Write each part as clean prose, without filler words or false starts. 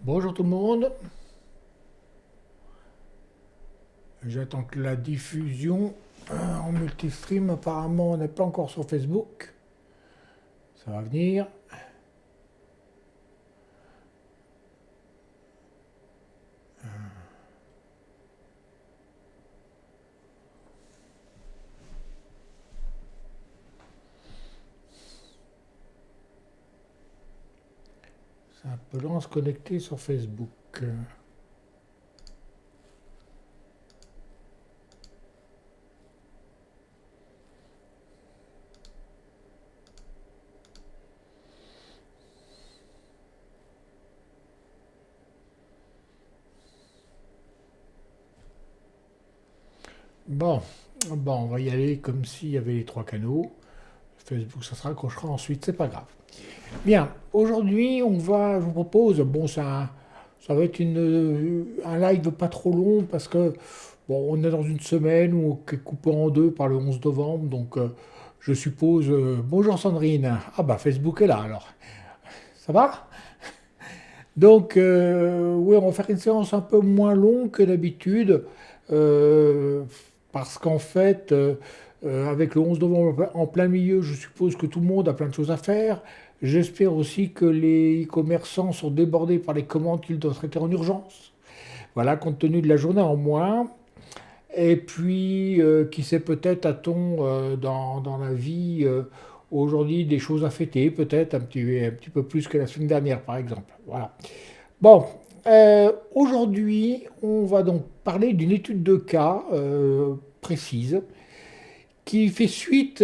Bonjour tout le monde. J'attends que la diffusion en multistream. Apparemment, on n'est pas encore sur Facebook. Ça va venir. C'est un peu lent à se connecter sur Facebook. Bon, bon, on va y aller comme s'il y avait les trois canaux. Facebook, ça se raccrochera ensuite, c'est pas grave. Bien, aujourd'hui, je vous propose, bon, ça va être un live pas trop long parce que, bon, on est dans une semaine où on est coupé en deux par le 11 novembre, donc je suppose, bonjour Sandrine, ah bah Facebook est là alors, ça va? Donc, oui, on va faire une séance un peu moins longue que d'habitude, euh, parce qu'en fait, avec le 11 novembre en plein milieu, je suppose que tout le monde a plein de choses à faire. J'espère aussi que les commerçants sont débordés par les commandes qu'ils doivent traiter en urgence. Voilà, compte tenu de la journée en moins. Et puis, qui sait, peut-être a-t-on dans la vie aujourd'hui des choses à fêter, peut-être un petit peu plus que la semaine dernière, par exemple. Voilà. Bon, aujourd'hui, on va donc parler d'une étude de cas précise qui fait suite.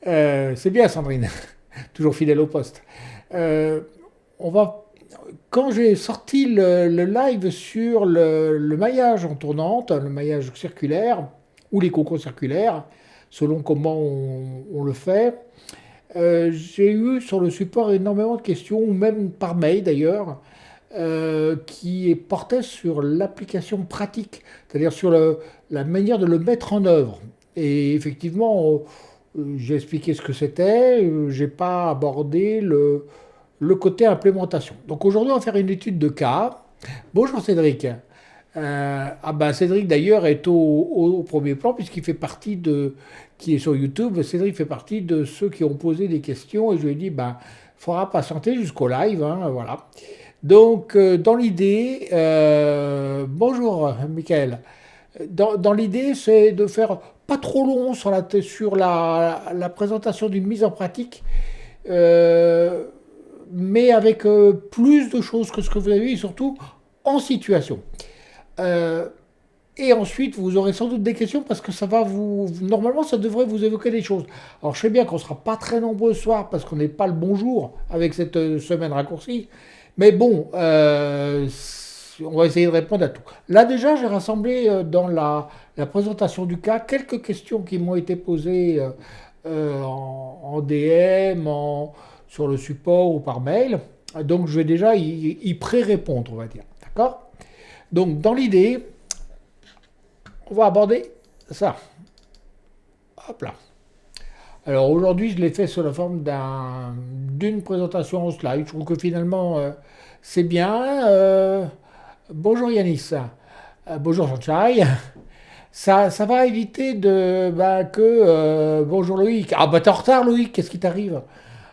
C'est bien, Sandrine, toujours fidèle au poste. Euh, on va, quand j'ai sorti le live sur le maillage en tournante, le maillage circulaire ou les concours circulaires, selon comment on le fait, j'ai eu sur le support énormément de questions, ou même par mail d'ailleurs, qui portaient sur l'application pratique, c'est-à-dire sur la manière de le mettre en œuvre. Et effectivement, j'ai expliqué ce que c'était, j'ai pas abordé le côté implémentation. Donc aujourd'hui, on va faire une étude de cas. Bonjour Cédric. Ah ben Cédric d'ailleurs est au premier plan puisqu'il fait partie qui est sur YouTube. Cédric fait partie de ceux qui ont posé des questions et je lui ai dit ben il faudra patienter jusqu'au live, hein, voilà. Donc dans l'idée, bonjour Michael. Dans l'idée, c'est de faire pas trop long sur la présentation d'une mise en pratique, euh, mais avec plus de choses que ce que vous avez vu, et surtout en situation. Euh, et ensuite, vous aurez sans doute des questions parce que ça va vous. Normalement, ça devrait vous évoquer des choses. Alors, je sais bien qu'on ne sera pas très nombreux ce soir parce qu'on n'est pas le bon jour avec cette semaine raccourcie. Mais bon, on va essayer de répondre à tout. Là, déjà, j'ai rassemblé dans la présentation du cas quelques questions qui m'ont été posées en DM, sur le support ou par mail. Donc, je vais déjà y pré-répondre, on va dire. D'accord? Donc, dans l'idée, on va aborder ça. Hop là. Alors aujourd'hui, je l'ai fait sous la forme d'une présentation en slide. Je trouve que finalement, c'est bien. Bonjour Yanis. Bonjour Jean-Chai. Ça va éviter bonjour Loïc. Ah bah t'es en retard Loïc, qu'est-ce qui t'arrive?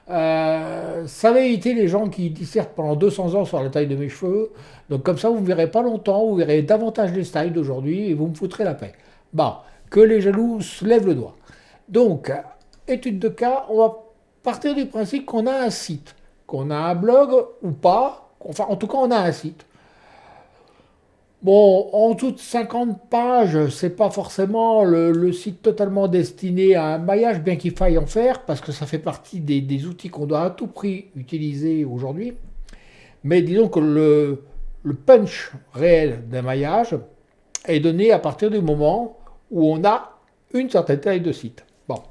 Ça va éviter les gens qui dissertent pendant 200 ans sur la taille de mes cheveux. Donc comme ça, vous ne me verrez pas longtemps, vous verrez davantage les styles d'aujourd'hui et vous me foutrez la paix. Bon, que les jaloux se lèvent le doigt. Donc, étude de cas, on va partir du principe qu'on a un site, qu'on a un blog ou pas. Enfin, en tout cas, on a un site. Bon, en toute 50 pages, c'est pas forcément le site totalement destiné à un maillage, bien qu'il faille en faire, parce que ça fait partie des outils qu'on doit à tout prix utiliser aujourd'hui. Mais disons que le punch réel d'un maillage est donné à partir du moment où on a une certaine taille de site. Bon,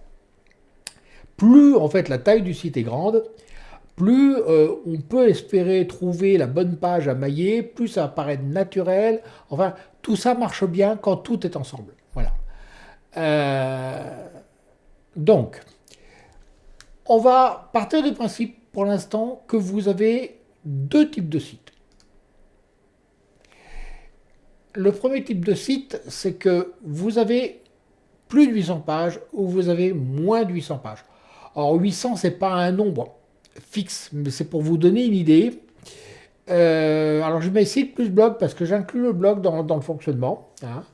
plus en fait la taille du site est grande, plus on peut espérer trouver la bonne page à mailler, plus ça paraît naturel. Enfin, tout ça marche bien quand tout est ensemble. Voilà. Euh, donc, on va partir du principe pour l'instant que vous avez deux types de sites. Le premier type de site, c'est que vous avez plus de 800 pages ou vous avez moins de 800 pages. Alors 800, ce n'est pas un nombre fixe, mais c'est pour vous donner une idée. Alors je mets site plus blog parce que j'inclus le blog dans le fonctionnement. Hein.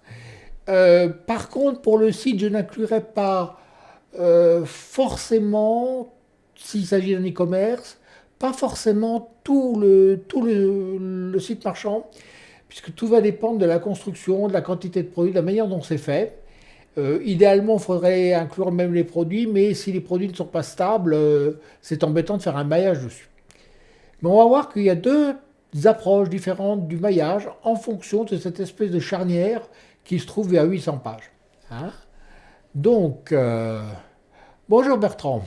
Par contre, pour le site, je n'inclurai pas forcément, s'il s'agit d'un e-commerce, pas forcément tout le site marchand, puisque tout va dépendre de la construction, de la quantité de produits, de la manière dont c'est fait. Idéalement, il faudrait inclure même les produits, mais si les produits ne sont pas stables, c'est embêtant de faire un maillage dessus. Mais on va voir qu'il y a deux approches différentes du maillage en fonction de cette espèce de charnière qui se trouve vers 800 pages. Hein. Donc, bonjour Bertrand.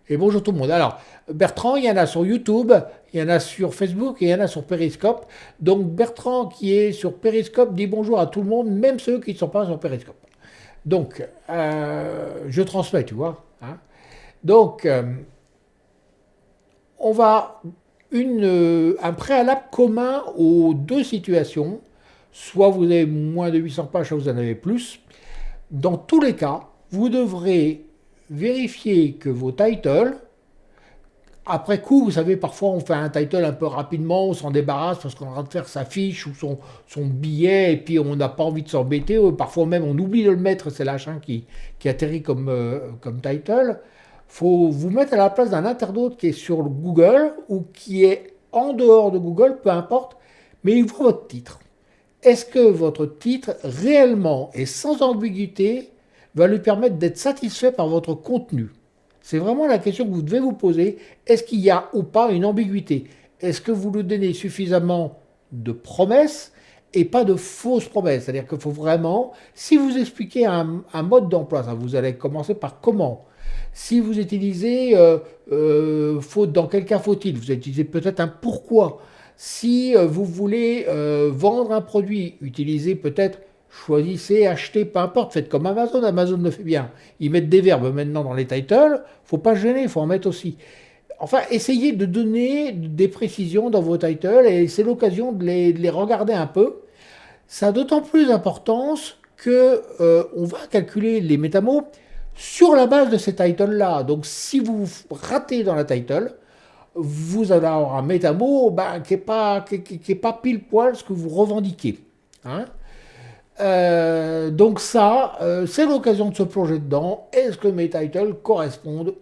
Et bonjour tout le monde. Alors, Bertrand, il y en a sur YouTube, il y en a sur Facebook et il y en a sur Periscope. Donc, Bertrand qui est sur Periscope dit bonjour à tout le monde, même ceux qui ne sont pas sur Periscope. Donc, je transmets, tu vois. Hein. Donc, on va un préalable commun aux deux situations. Soit vous avez moins de 800 pages, soit vous en avez plus. Dans tous les cas, vous devrez vérifier que vos titles, après coup, vous savez, parfois on fait un title un peu rapidement, on s'en débarrasse parce qu'on est en train de faire sa fiche ou son billet et puis on n'a pas envie de s'embêter, ou parfois même on oublie de le mettre, c'est l'achat qui atterrit comme title. Faut vous mettre à la place d'un internaute qui est sur Google ou qui est en dehors de Google, peu importe, mais il voit votre titre. Est-ce que votre titre, réellement et sans ambiguïté, va lui permettre d'être satisfait par votre contenu? C'est vraiment la question que vous devez vous poser. Est-ce qu'il y a ou pas une ambiguïté? Est-ce que vous lui donnez suffisamment de promesses et pas de fausses promesses? C'est-à-dire qu'il faut vraiment, si vous expliquez un mode d'emploi, vous allez commencer par comment. Si vous utilisez dans quel cas faut-il, vous utilisez peut-être un pourquoi. Si vous voulez vendre un produit, utilisez peut-être, choisissez, achetez, peu importe, faites comme Amazon. Amazon le fait bien. Ils mettent des verbes maintenant dans les titles. Faut pas se gêner, il faut en mettre aussi. Enfin, essayez de donner des précisions dans vos titles et c'est l'occasion de les regarder un peu. Ça a d'autant plus d'importance que on va calculer les métamots sur la base de ces titles-là. Donc, si vous ratez dans la title, vous allez avoir un métamot qui n'est pas pile poil ce que vous revendiquez. Hein. Donc ça, c'est l'occasion de se plonger dedans. Est-ce que mes titles correspondent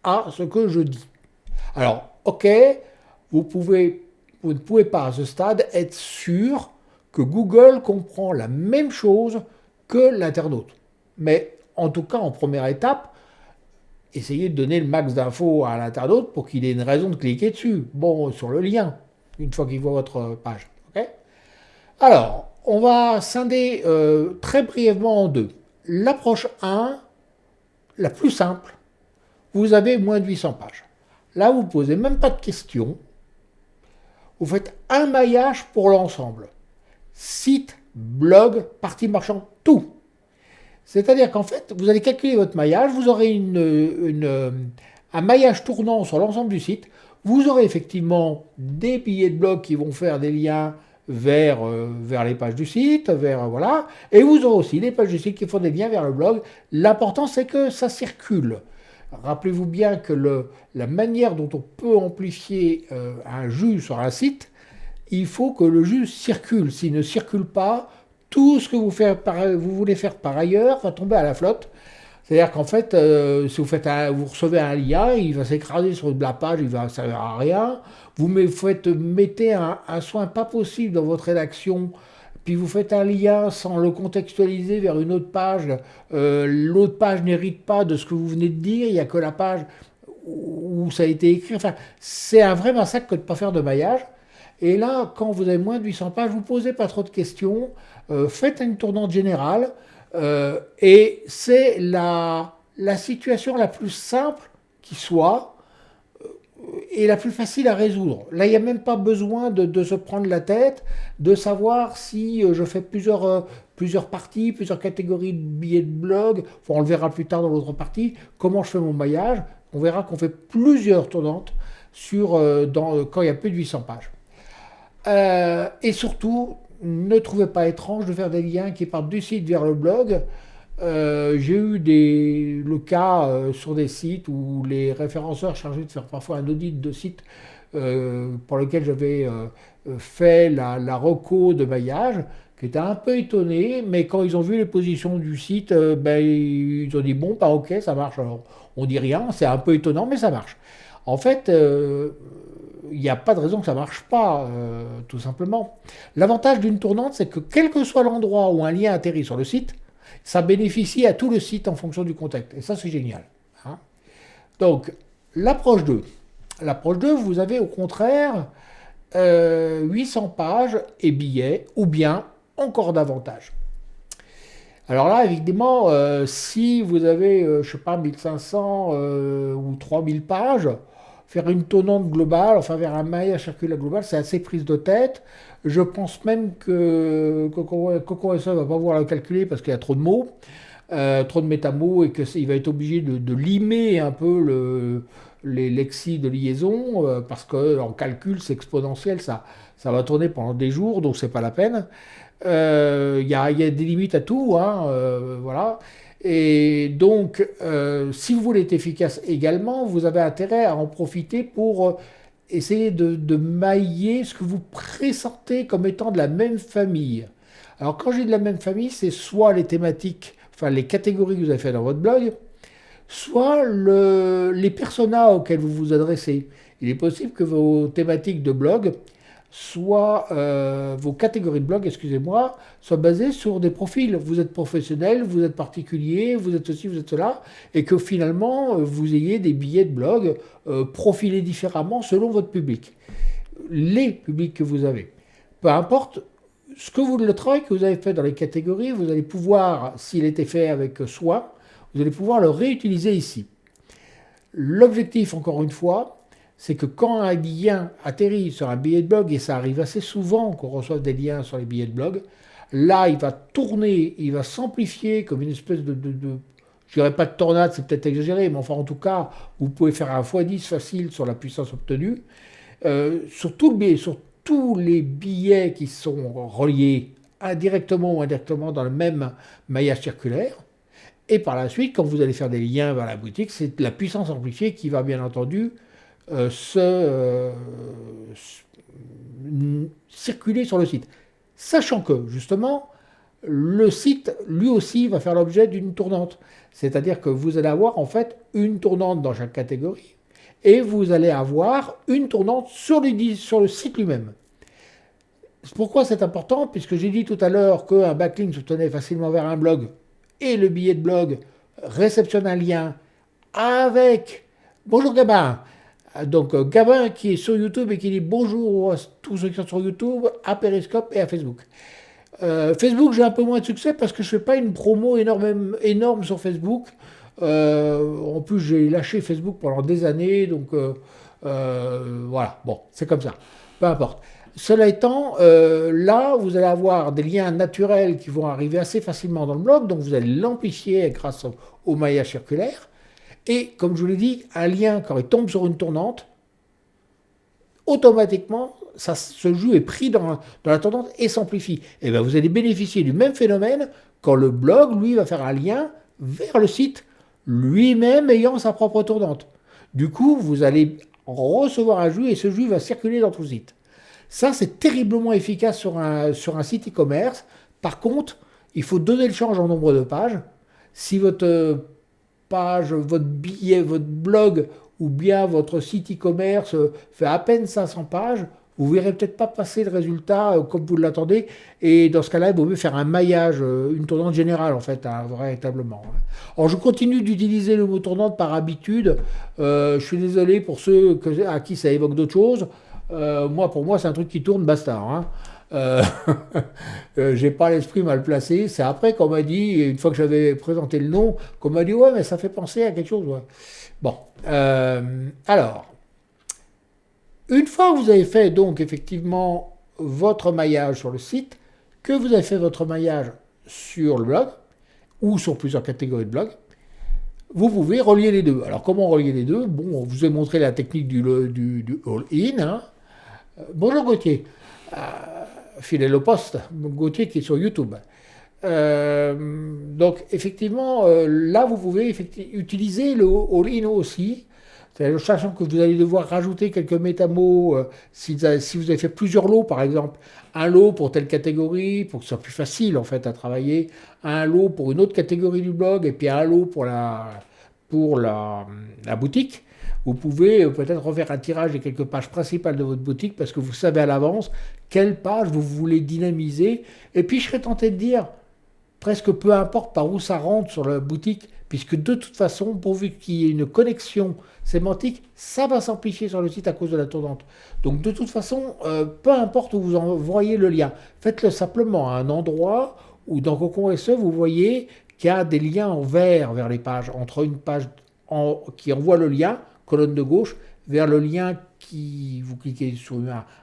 à ce que je dis? Alors, ok, vous ne pouvez pas à ce stade être sûr que Google comprend la même chose que l'internaute. Mais en tout cas, en première étape, essayez de donner le max d'infos à l'internaute pour qu'il ait une raison de cliquer dessus. Bon, sur le lien, une fois qu'il voit votre page. Okay. Alors, on va scinder très brièvement en deux. L'approche 1, la plus simple, vous avez moins de 800 pages. Là, vous ne posez même pas de questions. Vous faites un maillage pour l'ensemble. Site, blog, partie marchande, tout. C'est-à-dire qu'en fait, vous allez calculer votre maillage, vous aurez un maillage tournant sur l'ensemble du site. Vous aurez effectivement des billets de blog qui vont faire des liens vers les pages du site, voilà. Et vous aurez aussi des pages du site qui font des liens vers le blog. L'important, c'est que ça circule. Rappelez-vous bien que la manière dont on peut amplifier un jus sur un site, il faut que le jus circule. S'il ne circule pas, tout ce que vous voulez faire par ailleurs va tomber à la flotte. C'est-à-dire qu'en fait, si vous recevez un lien, il va s'écraser sur la page, il va servir à rien. Vous mettez un soin pas possible dans votre rédaction, puis vous faites un lien sans le contextualiser vers une autre page. L'autre page n'hérite pas de ce que vous venez de dire, il n'y a que la page où ça a été écrit. Enfin, c'est un vrai massacre que de ne pas faire de maillage. Et là, quand vous avez moins de 800 pages, vous ne posez pas trop de questions, faites une tournante générale, et c'est la situation la plus simple qui soit, et la plus facile à résoudre. Là, il n'y a même pas besoin de se prendre la tête, de savoir si je fais plusieurs plusieurs parties, plusieurs catégories de billets de blog. Enfin, on le verra plus tard dans l'autre partie. Comment je fais mon maillage. On verra qu'on fait plusieurs tournantes quand il y a plus de 800 pages. Et surtout, ne trouvez pas étrange de faire des liens qui partent du site vers le blog. J'ai eu le cas sur des sites où les référenceurs chargés de faire parfois un audit de site pour lequel j'avais fait la reco de maillage, qui étaient un peu étonnés, mais quand ils ont vu les positions du site, ils ont dit bon, bah ok, ça marche. Alors, on dit rien, c'est un peu étonnant, mais ça marche. En fait, il n'y a pas de raison que ça ne marche pas, tout simplement. L'avantage d'une tournante, c'est que quel que soit l'endroit où un lien atterrit sur le site, ça bénéficie à tout le site en fonction du contexte. Et ça, c'est génial. Hein. Donc, l'approche 2. L'approche 2, vous avez au contraire 800 pages et billets, ou bien encore davantage. Alors là, évidemment, si vous avez, je ne sais pas, 1500 ou 3000 pages, faire une tournante globale, enfin vers un maillage circulaire global, c'est assez prise de tête. Je pense même que CocoSA ne va pas pouvoir le calculer parce qu'il y a trop de mots, trop de métamots, et qu'il va être obligé de limer un peu les lexis de liaison, parce qu'en calcul, c'est exponentiel, ça va tourner pendant des jours, donc c'est pas la peine. Il y a des limites à tout, hein, voilà. Et donc, si vous voulez être efficace également, vous avez intérêt à en profiter pour essayer de mailler ce que vous pressentez comme étant de la même famille. Alors, quand j'ai de la même famille, c'est soit les thématiques, enfin les catégories que vous avez fait dans votre blog, soit les personas auxquels vous vous adressez. Il est possible que vos thématiques de blog soit vos catégories de blog, excusez-moi, soient basées sur des profils. Vous êtes professionnel, vous êtes particulier, vous êtes ceci, vous êtes cela, et que finalement, vous ayez des billets de blog profilés différemment selon votre public. Les publics que vous avez. Peu importe le travail que vous avez fait dans les catégories, vous allez pouvoir, s'il était fait avec soi, vous allez pouvoir le réutiliser ici. L'objectif, encore une fois, c'est que quand un lien atterrit sur un billet de blog, et ça arrive assez souvent qu'on reçoive des liens sur les billets de blog, là, il va tourner, il va s'amplifier comme une espèce je dirais pas de tornade, c'est peut-être exagéré, mais enfin, en tout cas, vous pouvez faire un x10 facile sur la puissance obtenue. Sur tous les billets qui sont reliés indirectement ou indirectement dans le même maillage circulaire. Et par la suite, quand vous allez faire des liens vers la boutique, c'est la puissance amplifiée qui va bien entendu circuler sur le site. Sachant que, justement, le site, lui aussi, va faire l'objet d'une tournante. C'est-à-dire que vous allez avoir, en fait, une tournante dans chaque catégorie, et vous allez avoir une tournante sur le site lui-même. Pourquoi c'est important? Puisque j'ai dit tout à l'heure qu'un backlink se tenait facilement vers un blog, et le billet de blog réceptionne un lien avec « Bonjour Gabin ». Donc Gabin qui est sur YouTube et qui dit bonjour à tous ceux qui sont sur YouTube, à Periscope et à Facebook. Facebook, j'ai un peu moins de succès parce que je ne fais pas une promo énorme sur Facebook. En plus, j'ai lâché Facebook pendant des années, donc voilà, bon, c'est comme ça, peu importe. Cela étant, là, vous allez avoir des liens naturels qui vont arriver assez facilement dans le blog, donc vous allez l'amplifier grâce au maillage circulaire. Et comme je vous l'ai dit, un lien, quand il tombe sur une tournante, automatiquement, ce jus est pris dans la tournante et s'amplifie. Et bien vous allez bénéficier du même phénomène quand le blog, lui, va faire un lien vers le site, lui-même ayant sa propre tournante. Du coup, vous allez recevoir un jus et ce jus va circuler dans tout le site. Ça, c'est terriblement efficace sur un site e-commerce. Par contre, il faut donner le change en nombre de pages. Si votre page, votre billet, votre blog ou bien votre site e-commerce fait à peine 500 pages, vous ne verrez peut-être pas passer le résultat comme vous l'attendez. Et dans ce cas-là, il vaut mieux faire un maillage, une tournante générale en fait, véritablement. Alors je continue d'utiliser le mot tournante par habitude. Je suis désolé pour ceux à qui ça évoque d'autres choses. Pour moi, c'est un truc qui tourne, basta. Hein. J'ai pas l'esprit mal placé. C'est après qu'on m'a dit, une fois que j'avais présenté le nom, qu'on m'a dit ouais, mais ça fait penser à quelque chose. Ouais. Bon, alors, une fois que vous avez fait donc effectivement votre maillage sur le site, que vous avez fait votre maillage sur le blog, ou sur plusieurs catégories de blogs, vous pouvez relier les deux. Alors comment relier les deux? Bon, je vous ai montré la technique du all-in. Hein. Bonjour Gauthier, fidèle au poste, Gauthier qui est sur YouTube. Donc effectivement, là vous pouvez utiliser le all-in aussi. C'est-à-dire, sachant que vous allez devoir rajouter quelques métamots si vous avez fait plusieurs lots, par exemple, un lot pour telle catégorie, pour que ce soit plus facile en fait à travailler, un lot pour une autre catégorie du blog, et puis un lot pour la boutique. Vous pouvez peut-être refaire un tirage des quelques pages principales de votre boutique parce que vous savez à l'avance quelle page vous voulez dynamiser. Et puis je serais tenté de dire, presque peu importe par où ça rentre sur la boutique, puisque de toute façon, pourvu qu'il y ait une connexion sémantique, ça va s'amplifier sur le site à cause de la tournante. Donc de toute façon, peu importe où vous envoyez le lien, faites-le simplement à un endroit où dans Cocon SE, vous voyez qu'il y a des liens en vert vers les pages, entre une page qui envoie le lien, colonne de gauche, vers le lien qui, vous cliquez sur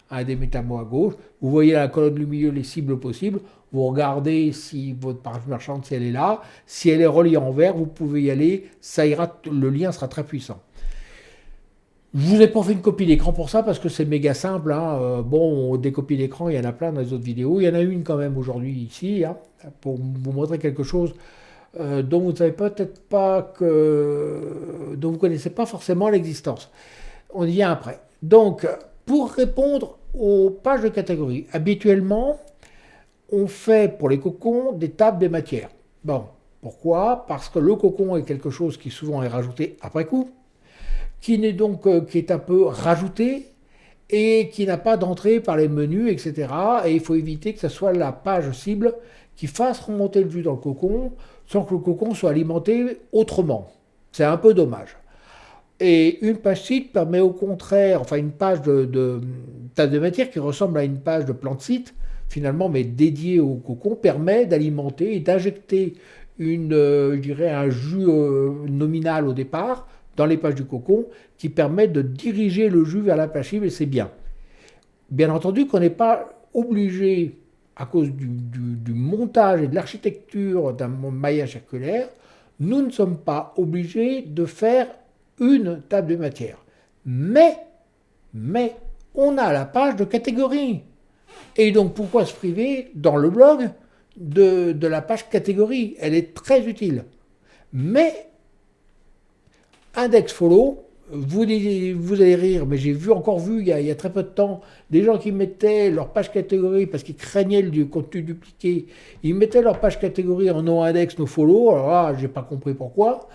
un des métamots à gauche, vous voyez la colonne du milieu, les cibles possibles, vous regardez si votre page marchande, si elle est là, si elle est reliée en vert, vous pouvez y aller, ça ira, le lien sera très puissant. Je vous ai pas fait une copie d'écran pour ça parce que c'est méga simple. Hein. Bon, des copies d'écran, il y en a plein dans les autres vidéos. Il y en a une quand même aujourd'hui ici, hein, pour vous montrer quelque chose dont vous ne savez peut-être pas dont vous ne connaissez pas forcément l'existence. On y vient après. Donc, pour répondre aux pages de catégorie, habituellement, on fait pour les cocons des tables des matières. Bon, pourquoi? Parce que le cocon est quelque chose qui souvent est rajouté après coup, qui est un peu rajouté et qui n'a pas d'entrée par les menus, etc. Et il faut éviter que ce soit la page cible qui fasse remonter le vue dans le cocon sans que le cocon soit alimenté autrement. C'est un peu dommage. Et une page site permet au contraire, enfin une page de table de matière qui ressemble à une page de plan de site, finalement, mais dédiée au cocon, permet d'alimenter et d'injecter je dirais un jus nominal au départ dans les pages du cocon qui permet de diriger le jus vers la page cible et c'est bien. Bien entendu qu'on n'est pas obligé, à cause du montage et de l'architecture d'un maillage circulaire, nous ne sommes pas obligés de faire une table de matière. Mais, on a la page de catégorie. Et donc, pourquoi se priver dans le blog de la page catégorie? Elle est très utile. Mais, index follow, vous allez rire, mais j'ai encore vu il y a très peu de temps des gens qui mettaient leur page catégorie parce qu'ils craignaient du contenu dupliqué. Ils mettaient leur page catégorie en no index, no follow. Alors là, j'ai pas compris pourquoi.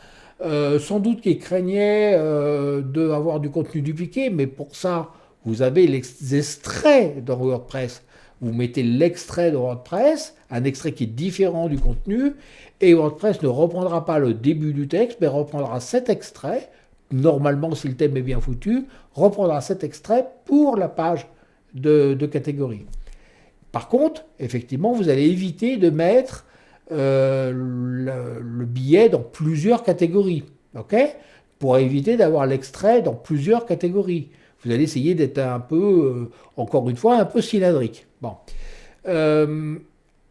Sans doute qu'ils craignaient d'avoir du contenu dupliqué, mais pour ça, vous avez les extraits dans WordPress. Vous mettez l'extrait de WordPress, un extrait qui est différent du contenu, et WordPress ne reprendra pas le début du texte, mais reprendra cet extrait, normalement si le thème est bien foutu, reprendra cet extrait pour la page de catégorie. Par contre, effectivement, vous allez éviter de mettre le billet dans plusieurs catégories, ok? Pour éviter d'avoir l'extrait dans plusieurs catégories. Vous allez essayer d'être un peu, encore une fois, un peu cylindrique. Bon.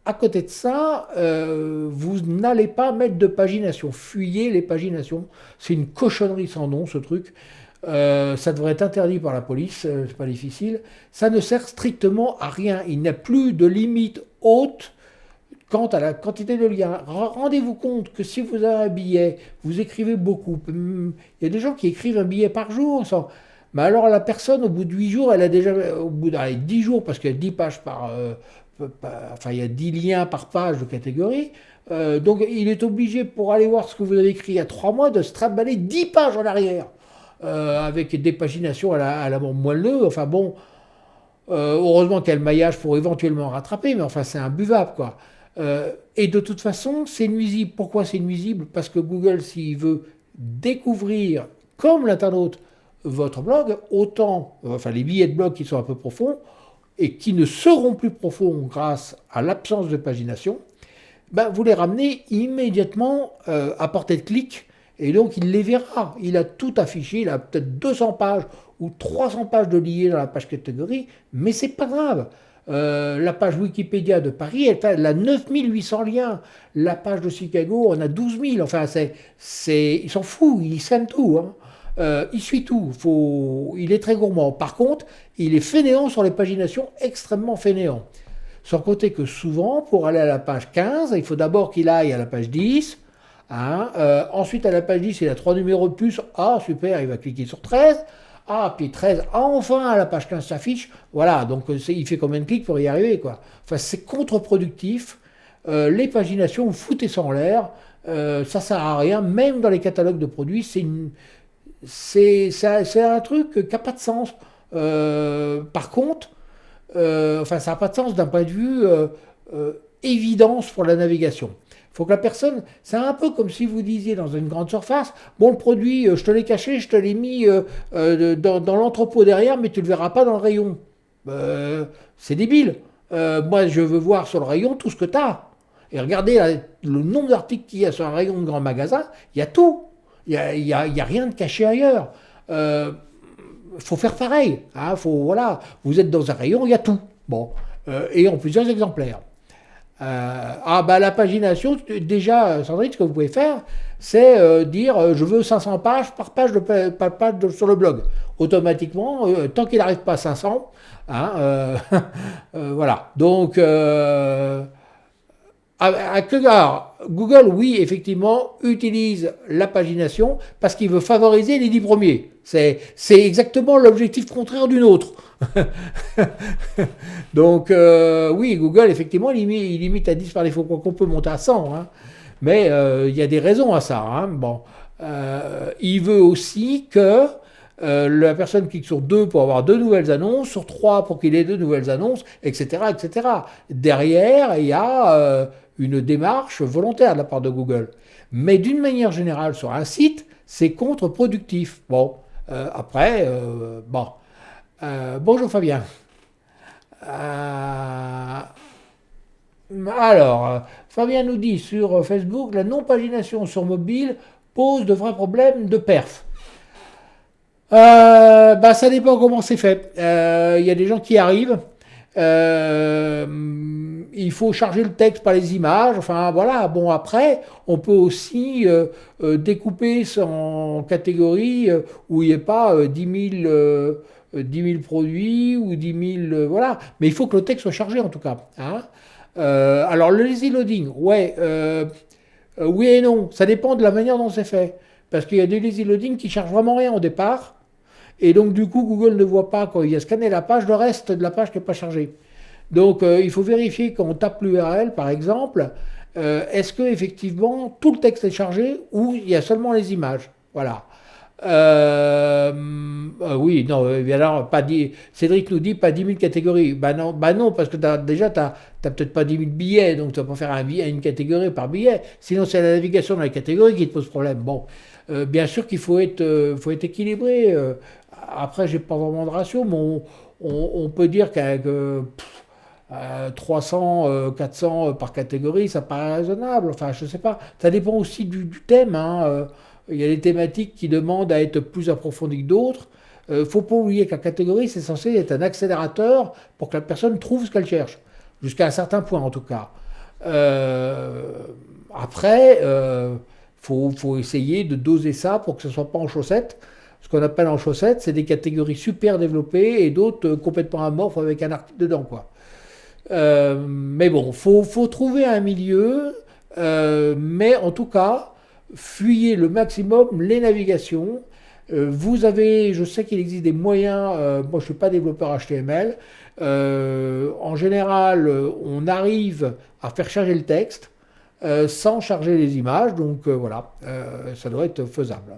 À côté de ça, vous n'allez pas mettre de pagination. Fuyez les paginations. C'est une cochonnerie sans nom, ce truc. Ça devrait être interdit par la police, c'est pas difficile. Ça ne sert strictement à rien. Il n'y a plus de limite haute quant à la quantité de liens. Rendez-vous compte que si vous avez un billet, vous écrivez beaucoup. Il y a des gens qui écrivent un billet par jour. Mais alors la personne, au bout de 8 jours, elle a déjà, au bout de 10 jours, parce qu'il y a 10 pages il y a 10 liens par page de catégorie, donc il est obligé, pour aller voir ce que vous avez écrit il y a 3 mois, de se trimballer 10 pages en arrière, avec des paginations à la moelleux. Enfin bon, heureusement qu'il y a le maillage pour éventuellement rattraper, mais enfin c'est imbuvable, quoi. Et de toute façon, c'est nuisible. Pourquoi c'est nuisible? Parce que Google, s'il veut découvrir, comme l'internaute, votre blog, les billets de blog qui sont un peu profonds, et qui ne seront plus profonds grâce à l'absence de pagination, vous les ramenez immédiatement à portée de clic, et donc il les verra. Il a tout affiché, il a peut-être 200 pages ou 300 pages de liés dans la page catégorie, mais c'est pas grave. La page Wikipédia de Paris, elle a 9800 liens. La page de Chicago, on a 12 000. Enfin, il s'en fout, il scène tout. Hein. Il suit tout. Il est très gourmand. Par contre, il est fainéant sur les paginations, extrêmement fainéant. Sans compter que souvent, pour aller à la page 15, il faut d'abord qu'il aille à la page 10. Hein, ensuite, à la page 10, il a 3 numéros de plus. Ah, super, il va cliquer sur 13. Ah, puis 13, enfin, à la page 15 s'affiche. Voilà, donc il fait combien de clics pour y arriver, quoi. Enfin, c'est contre-productif. Les paginations, vous foutez ça en l'air. Ça sert à rien. Même dans les catalogues de produits, c'est un truc qui n'a pas de sens. Par contre, enfin, ça n'a pas de sens d'un point de vue évidence pour la navigation. Il faut que la personne, c'est un peu comme si vous disiez dans une grande surface, bon, le produit, je te l'ai caché, je te l'ai mis dans l'entrepôt derrière, mais tu ne le verras pas dans le rayon. C'est débile. Moi, je veux voir sur le rayon tout ce que tu as. Et regardez le nombre d'articles qu'il y a sur un rayon de grand magasin, il y a tout. Il n'y a rien de caché ailleurs. Faut faire pareil. Hein, voilà, vous êtes dans un rayon, il y a tout. Bon, et en plusieurs exemplaires. La pagination, déjà, Sandrine, ce que vous pouvez faire, c'est dire je veux 500 pages par page, sur le blog. Automatiquement, tant qu'il n'arrive pas à 500, hein, voilà. Donc, alors, Google, oui, effectivement, utilise la pagination parce qu'il veut favoriser les 10 premiers. C'est exactement l'objectif contraire d'une autre. Donc, oui, Google, effectivement, il limite à 10 par défaut, quoi qu'on peut monter à 100. Hein. Mais il y a des raisons à ça. Hein. Bon. Il veut aussi que la personne clique sur 2 pour avoir 2 nouvelles annonces, sur 3 pour qu'il ait 2 nouvelles annonces, etc. etc. Derrière, il y a une démarche volontaire de la part de Google. Mais d'une manière générale, sur un site, c'est contre-productif. Bon, après, bon. Bonjour Fabien. Fabien nous dit sur Facebook, la non-pagination sur mobile pose de vrais problèmes de perf. Ça dépend comment c'est fait. Il y a des gens qui arrivent. Il faut charger le texte par les images. Enfin voilà. Bon après, on peut aussi découper en catégories où il n'y ait pas 10 000 produits ou 10 000 voilà. Mais il faut que le texte soit chargé en tout cas. Hein. Alors le lazy loading, ouais, oui et non. Ça dépend de la manière dont c'est fait. Parce qu'il y a des lazy loading qui chargent vraiment rien au départ. Et donc, du coup, Google ne voit pas, quand il a scanné la page, le reste de la page qui n'est pas chargée. Donc, il faut vérifier quand on tape l'URL, par exemple, est-ce que effectivement tout le texte est chargé ou il y a seulement les images. Voilà. Oui, non, alors, Cédric nous dit pas 10 000 catégories. Bah non, parce que déjà, tu n'as peut-être pas 10 000 billets, donc tu ne vas pas faire une catégorie par billet. Sinon, c'est la navigation dans les catégories qui te pose problème. Bon, bien sûr qu'il faut être équilibré. Après, j'ai pas vraiment de ratio, mais on peut dire qu'avec 300, 400 par catégorie, ça paraît raisonnable. Enfin, je sais pas. Ça dépend aussi du thème. Hein. Il y a des thématiques qui demandent à être plus approfondies que d'autres. Faut pas oublier que la catégorie, c'est censé être un accélérateur pour que la personne trouve ce qu'elle cherche. Jusqu'à un certain point, en tout cas. Après, faut essayer de doser ça pour que ce soit pas en chaussettes. Ce qu'on appelle en chaussettes, c'est des catégories super développées et d'autres complètement amorphes avec un article dedans, quoi. Mais bon, faut trouver un milieu, mais en tout cas, fuyez le maximum les navigations. Je sais qu'il existe des moyens, moi je ne suis pas développeur HTML, en général, on arrive à faire charger le texte sans charger les images, donc voilà, ça doit être faisable.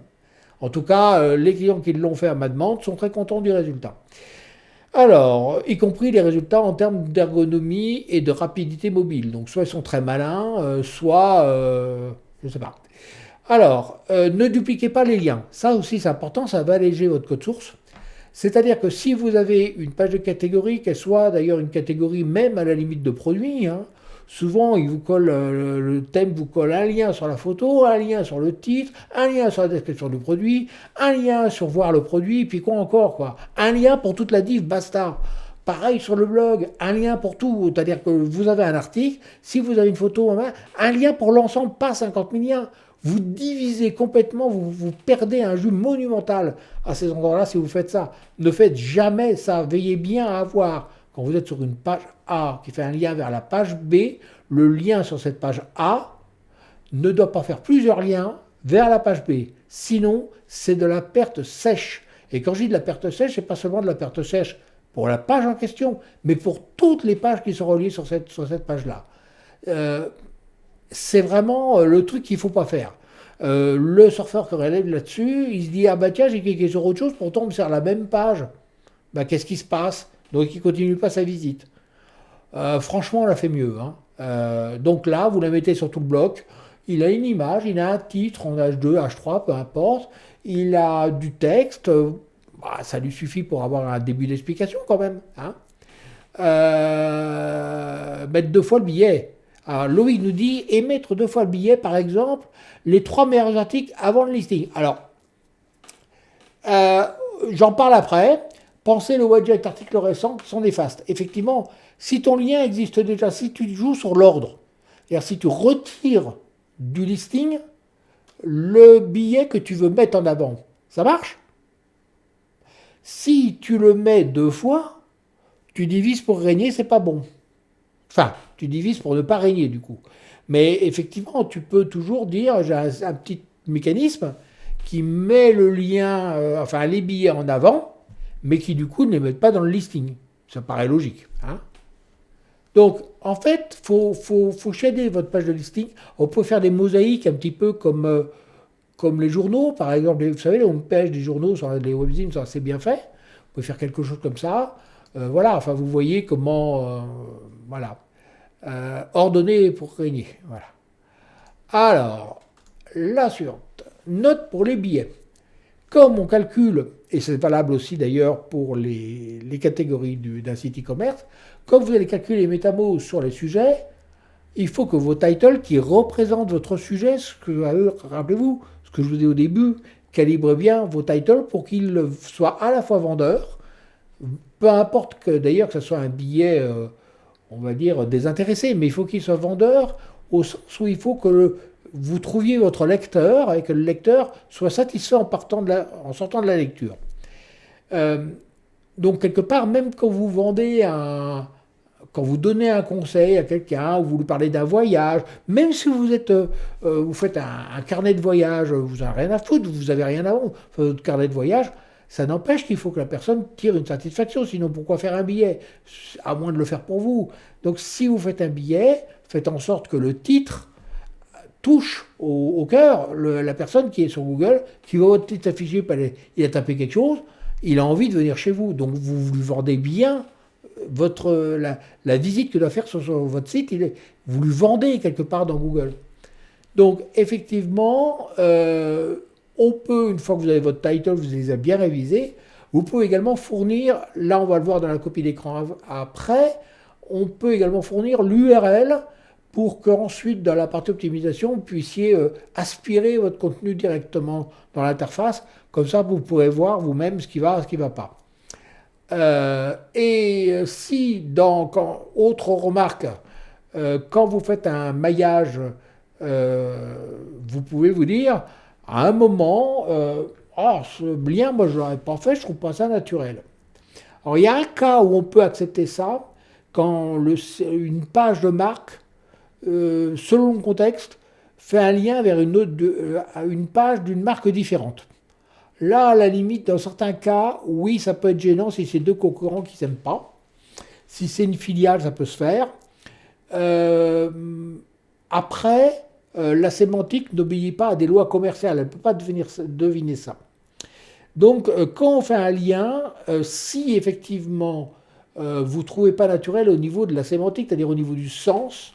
En tout cas, les clients qui l'ont fait à ma demande sont très contents du résultat. Alors, y compris les résultats en termes d'ergonomie et de rapidité mobile. Donc, soit ils sont très malins, soit, je ne sais pas. Alors, ne dupliquez pas les liens. Ça aussi, c'est important, ça va alléger votre code source. C'est-à-dire que si vous avez une page de catégorie, qu'elle soit d'ailleurs une catégorie même à la limite de produit, hein, souvent, il vous colle, le thème vous colle un lien sur la photo, un lien sur le titre, un lien sur la description du produit, un lien sur voir le produit, puis quoi encore, quoi. Un lien pour toute la div, basta. Pareil sur le blog, un lien pour tout, c'est-à-dire que vous avez un article, si vous avez une photo en main, un lien pour l'ensemble, pas 50 000 liens. Vous divisez complètement, vous perdez un jus monumental à ces endroits-là si vous faites ça. Ne faites jamais ça. Veillez bien à avoir, quand vous êtes sur une page A qui fait un lien vers la page B, le lien sur cette page A ne doit pas faire plusieurs liens vers la page B. Sinon, c'est de la perte sèche. Et quand je dis de la perte sèche, c'est pas seulement de la perte sèche pour la page en question, mais pour toutes les pages qui sont reliées sur cette page-là. C'est vraiment le truc qu'il ne faut pas faire. Le surfeur qui relève là-dessus, il se dit ah bah tiens j'ai cliqué sur autre chose, pourtant on me sert la même page. Bah qu'est-ce qui se passe? Donc il continue pas sa visite. Franchement on l'a fait mieux. Hein. Donc là vous la mettez sur tout le bloc. Il a une image, il a un titre en H2, H3, peu importe. Il a du texte. Bah, ça lui suffit pour avoir un début d'explication quand même. Hein. Mettre 2 fois le billet. Alors Loïc nous dit émettre 2 fois le billet, par exemple, les 3 meilleurs articles avant le listing. Alors, j'en parle après. Pensez le widget article récent qui sont néfastes. Effectivement, si ton lien existe déjà, si tu joues sur l'ordre, c'est-à-dire si tu retires du listing le billet que tu veux mettre en avant, ça marche. Si tu le mets 2 fois, tu divises pour régner, c'est pas bon. Enfin, tu divises pour ne pas régner du coup. Mais effectivement, tu peux toujours dire, j'ai un petit mécanisme qui met le lien, enfin les billets en avant, mais qui du coup ne les met pas dans le listing. Ça paraît logique. Hein. Donc, en fait, faut shader votre page de listing. On peut faire des mosaïques un petit peu comme les journaux, par exemple. Vous savez, les homepages des journaux, les webzines sont assez bien faits. Vous pouvez faire quelque chose comme ça. Voilà, enfin, vous voyez comment... voilà. Ordonner pour régner. Voilà. Alors, la suivante. Note pour les billets. Comme on calcule, et c'est valable aussi d'ailleurs pour les catégories d'un site e-commerce, comme vous allez calculer les métamos sur les sujets, il faut que vos titles qui représentent votre sujet, rappelez-vous, ce que je vous ai dit au début, calibrez bien vos titles pour qu'ils soient à la fois vendeurs, peu importe que d'ailleurs que ce soit un billet, on va dire, désintéressé, mais il faut qu'il soit vendeur au sens où il faut que vous trouviez votre lecteur et que le lecteur soit satisfait en sortant de la lecture. Donc quelque part, même quand vous quand vous donnez un conseil à quelqu'un, ou vous lui parlez d'un voyage, même si vous faites un carnet de voyage, vous n'avez rien à foutre, vous n'avez rien à vendre, votre carnet de voyage, ça n'empêche qu'il faut que la personne tire une satisfaction, sinon pourquoi faire un billet? À moins de le faire pour vous. Donc si vous faites un billet, faites en sorte que le titre touche au cœur la personne qui est sur Google, qui voit votre titre affiché, il a tapé quelque chose, il a envie de venir chez vous. Donc vous lui vendez bien la visite qu'il doit faire sur votre site, vous lui vendez quelque part dans Google. Donc effectivement, on peut, une fois que vous avez votre title, vous les avez bien révisés, vous pouvez également fournir, là on va le voir dans la copie d'écran après, on peut également fournir l'URL pour qu'ensuite, dans la partie optimisation, vous puissiez aspirer votre contenu directement dans l'interface. Comme ça, vous pourrez voir vous-même ce qui va et ce qui ne va pas. Et si, autre remarque, quand vous faites un maillage, vous pouvez vous dire, à un moment, ce lien, moi je ne l'aurais pas fait, je ne trouve pas ça naturel. Alors il y a un cas où on peut accepter ça, quand une page de marque, selon le contexte, fait un lien vers une page d'une marque différente. Là, à la limite, dans certains cas, oui, ça peut être gênant si c'est 2 concurrents qui ne s'aiment pas. Si c'est une filiale, ça peut se faire. Après, la sémantique n'obéit pas à des lois commerciales. Elle ne peut pas deviner ça. Donc, quand on fait un lien, si effectivement vous ne trouvez pas naturel au niveau de la sémantique, c'est-à-dire au niveau du sens,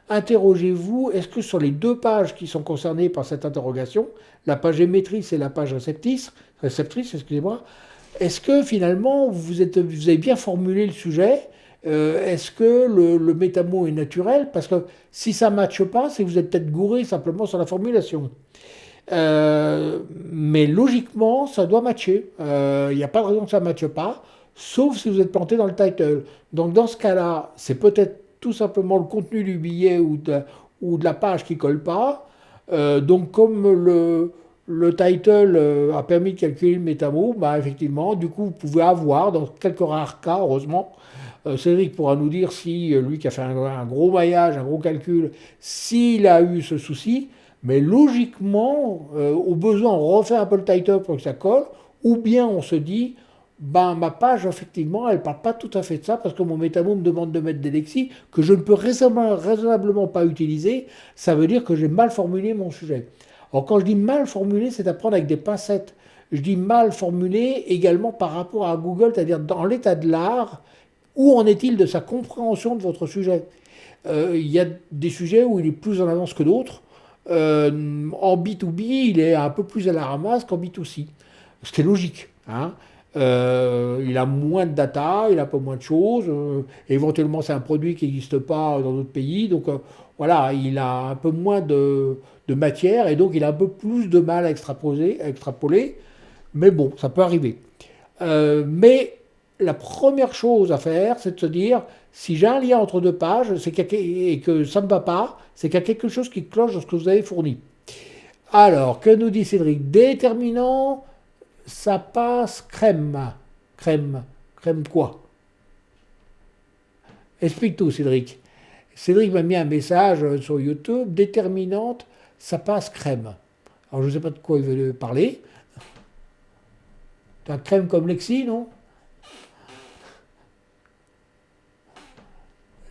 interrogez-vous, est-ce que sur les 2 pages qui sont concernées par cette interrogation, la page émettrice et la page réceptrice, excusez-moi, est-ce que finalement vous avez bien formulé le sujet? Est-ce que le métamo est naturel? Parce que si ça ne matche pas, c'est que vous êtes peut-être gouré simplement sur la formulation. Mais logiquement, ça doit matcher. Il n'y a pas de raison que ça ne matche pas. sauf si vous êtes planté dans le title. Donc dans ce cas-là, c'est peut-être tout simplement le contenu du billet ou de la page qui colle pas. Donc comme le title a permis de calculer le métamo, bah effectivement, du coup, vous pouvez avoir, dans quelques rares cas, heureusement, Cédric pourra nous dire si lui qui a fait un gros maillage, un gros calcul, s'il a eu ce souci. Mais logiquement, au besoin, on refait un peu le title pour que ça colle, ou bien on se dit, ben ma page, effectivement, elle ne parle pas tout à fait de ça, parce que mon métamo me demande de mettre des lexis que je ne peux raisonnablement pas utiliser. Ça veut dire que j'ai mal formulé mon sujet. Alors quand je dis mal formulé, c'est à prendre avec des pincettes. Je dis mal formulé également par rapport à Google, c'est-à-dire dans l'état de l'art, où en est-il de sa compréhension de votre sujet? Il y a des sujets où il est plus en avance que d'autres. En B2B, il est un peu plus à la ramasse qu'en B2C. Ce qui est logique. Hein. Il a moins de data, il a un peu moins de choses. Éventuellement, c'est un produit qui n'existe pas dans d'autres pays. Donc voilà, il a un peu moins de matière et donc il a un peu plus de mal à extrapoler. Mais bon, ça peut arriver. Mais la première chose à faire, c'est de se dire, si j'ai un lien entre deux pages et que ça ne va pas, c'est qu'il y a quelque chose qui cloche dans ce que vous avez fourni. Alors, que nous dit Cédric? Déterminant, ça passe crème. Crème. Crème quoi? Explique tout, Cédric. Cédric m'a mis un message sur YouTube. Déterminante, ça passe crème. Alors, je ne sais pas de quoi il veut parler. T'as crème comme Lexi, non?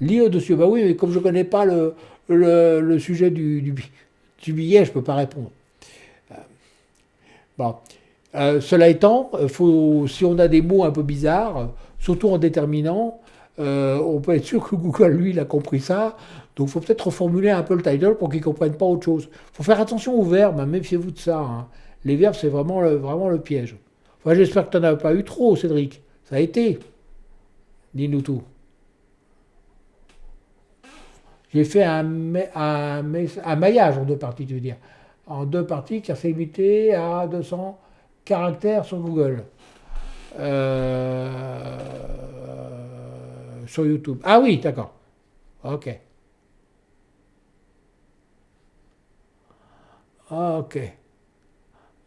Lis au-dessus. Bah oui, mais comme je ne connais pas le sujet du billet, je ne peux pas répondre. Bon. Cela étant, si on a des mots un peu bizarres, surtout en déterminant, on peut être sûr que Google, lui, il a compris ça. Donc il faut peut-être reformuler un peu le title pour qu'il ne comprenne pas autre chose. Il faut faire attention aux verbes, hein, méfiez-vous de ça. Hein. Les verbes, c'est vraiment le piège. Enfin, j'espère que tu n'en as pas eu trop, Cédric. Ça a été. Dis-nous tout. J'ai fait un maillage en deux parties, tu veux dire. En deux parties qui s'est limité à 200 caractères sur Google. Sur YouTube. Ah oui, d'accord. Ok. Ok.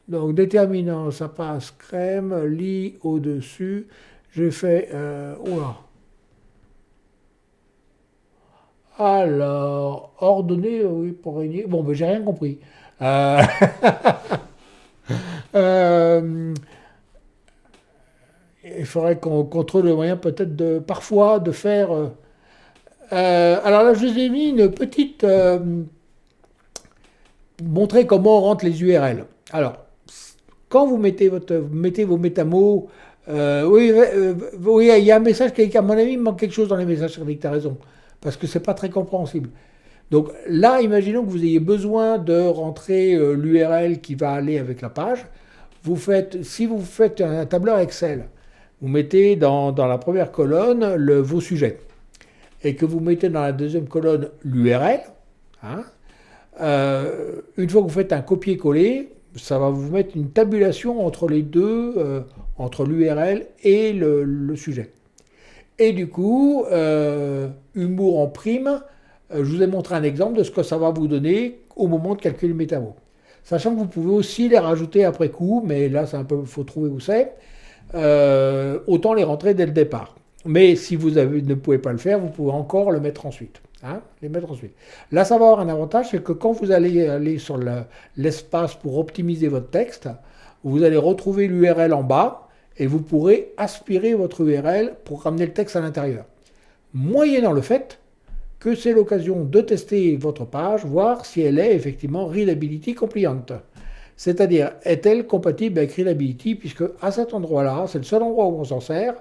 Donc déterminant, ça passe crème, lit au-dessus. J'ai fait. Oula. Alors, ordonner, oui, pour régner. Bon, ben j'ai rien compris. Euh, euh, il faudrait qu'on trouve le moyen peut-être parfois de faire. Alors là, je vous ai mis une petite. Montrer comment on rentre les URL. Alors, quand vous mettez vos métamos. Oui, il y a un message qui, à mon avis, il manque quelque chose dans les messages, Cédric, tu as raison. Parce que c'est pas très compréhensible. Donc là, imaginons que vous ayez besoin de rentrer l'URL qui va aller avec la page. Si vous faites un tableur Excel, vous mettez dans la première colonne vos sujets et que vous mettez dans la deuxième colonne l'URL. Hein, une fois que vous faites un copier-coller, ça va vous mettre une tabulation entre les deux, entre l'URL et le sujet. Et du coup, humour en prime, je vous ai montré un exemple de ce que ça va vous donner au moment de calculer le métamo. Sachant que vous pouvez aussi les rajouter après coup, mais là, c'est un peu, faut trouver où c'est. Autant les rentrer dès le départ. Mais si vous ne pouvez pas le faire, vous pouvez encore le mettre ensuite. Hein, les mettre ensuite. Là, ça va avoir un avantage, c'est que quand vous allez aller sur l'espace pour optimiser votre texte, vous allez retrouver l'URL en bas et vous pourrez aspirer votre URL pour ramener le texte à l'intérieur. Moyennant le fait que c'est l'occasion de tester votre page, voir si elle est effectivement Readability compliant. C'est-à-dire, est-elle compatible avec Readability, puisque à cet endroit-là, c'est le seul endroit où on s'en sert,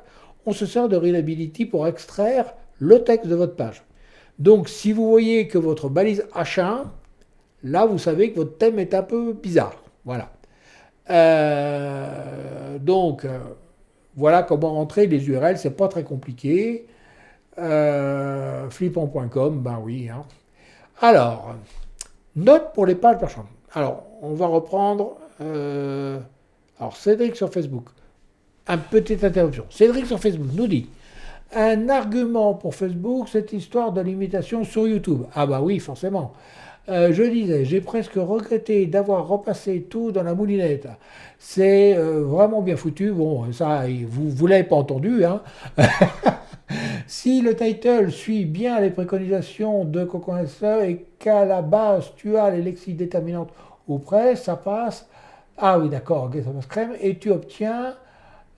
on se sert de Readability pour extraire le texte de votre page. Donc, si vous voyez que votre balise H1, là, vous savez que votre thème est un peu bizarre. Voilà. Voilà comment rentrer les URL, c'est pas très compliqué. Flippant.com, ben oui. Hein. Alors, note pour les pages marchandes. Alors, on va reprendre. Alors, Cédric sur Facebook. Un petite interruption. Cédric sur Facebook nous dit un argument pour Facebook, cette histoire de limitation sur YouTube. Ah bah oui, forcément. Je disais, j'ai presque regretté d'avoir repassé tout dans la moulinette. C'est vraiment bien foutu. Bon, ça, vous l'avez pas entendu, hein. Si le title suit bien les préconisations de CocoNSE et qu'à la base tu as les lexiques déterminantes ou près, ça passe. Ah oui, d'accord, ok, ça passe crème. Et tu obtiens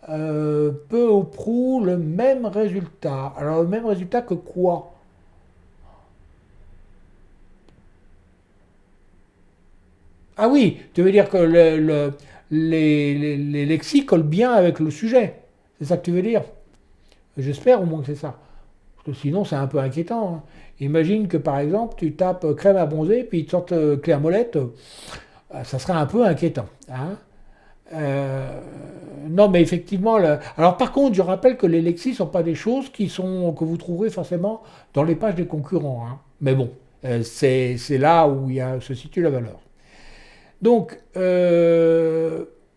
peu ou prou le même résultat. Alors le même résultat que quoi? Ah oui, tu veux dire que les lexiques collent bien avec le sujet. C'est ça que tu veux dire? J'espère au moins que c'est ça. Parce que sinon c'est un peu inquiétant, hein. Imagine que par exemple tu tapes crème à bronzer puis ils te sortent Claire Molette, ça serait un peu inquiétant, hein. Euh, non, mais effectivement, alors par contre, je rappelle que les lexis ne sont pas des choses que vous trouverez forcément dans les pages des concurrents, hein. Mais bon, c'est là où se situe la valeur. Donc,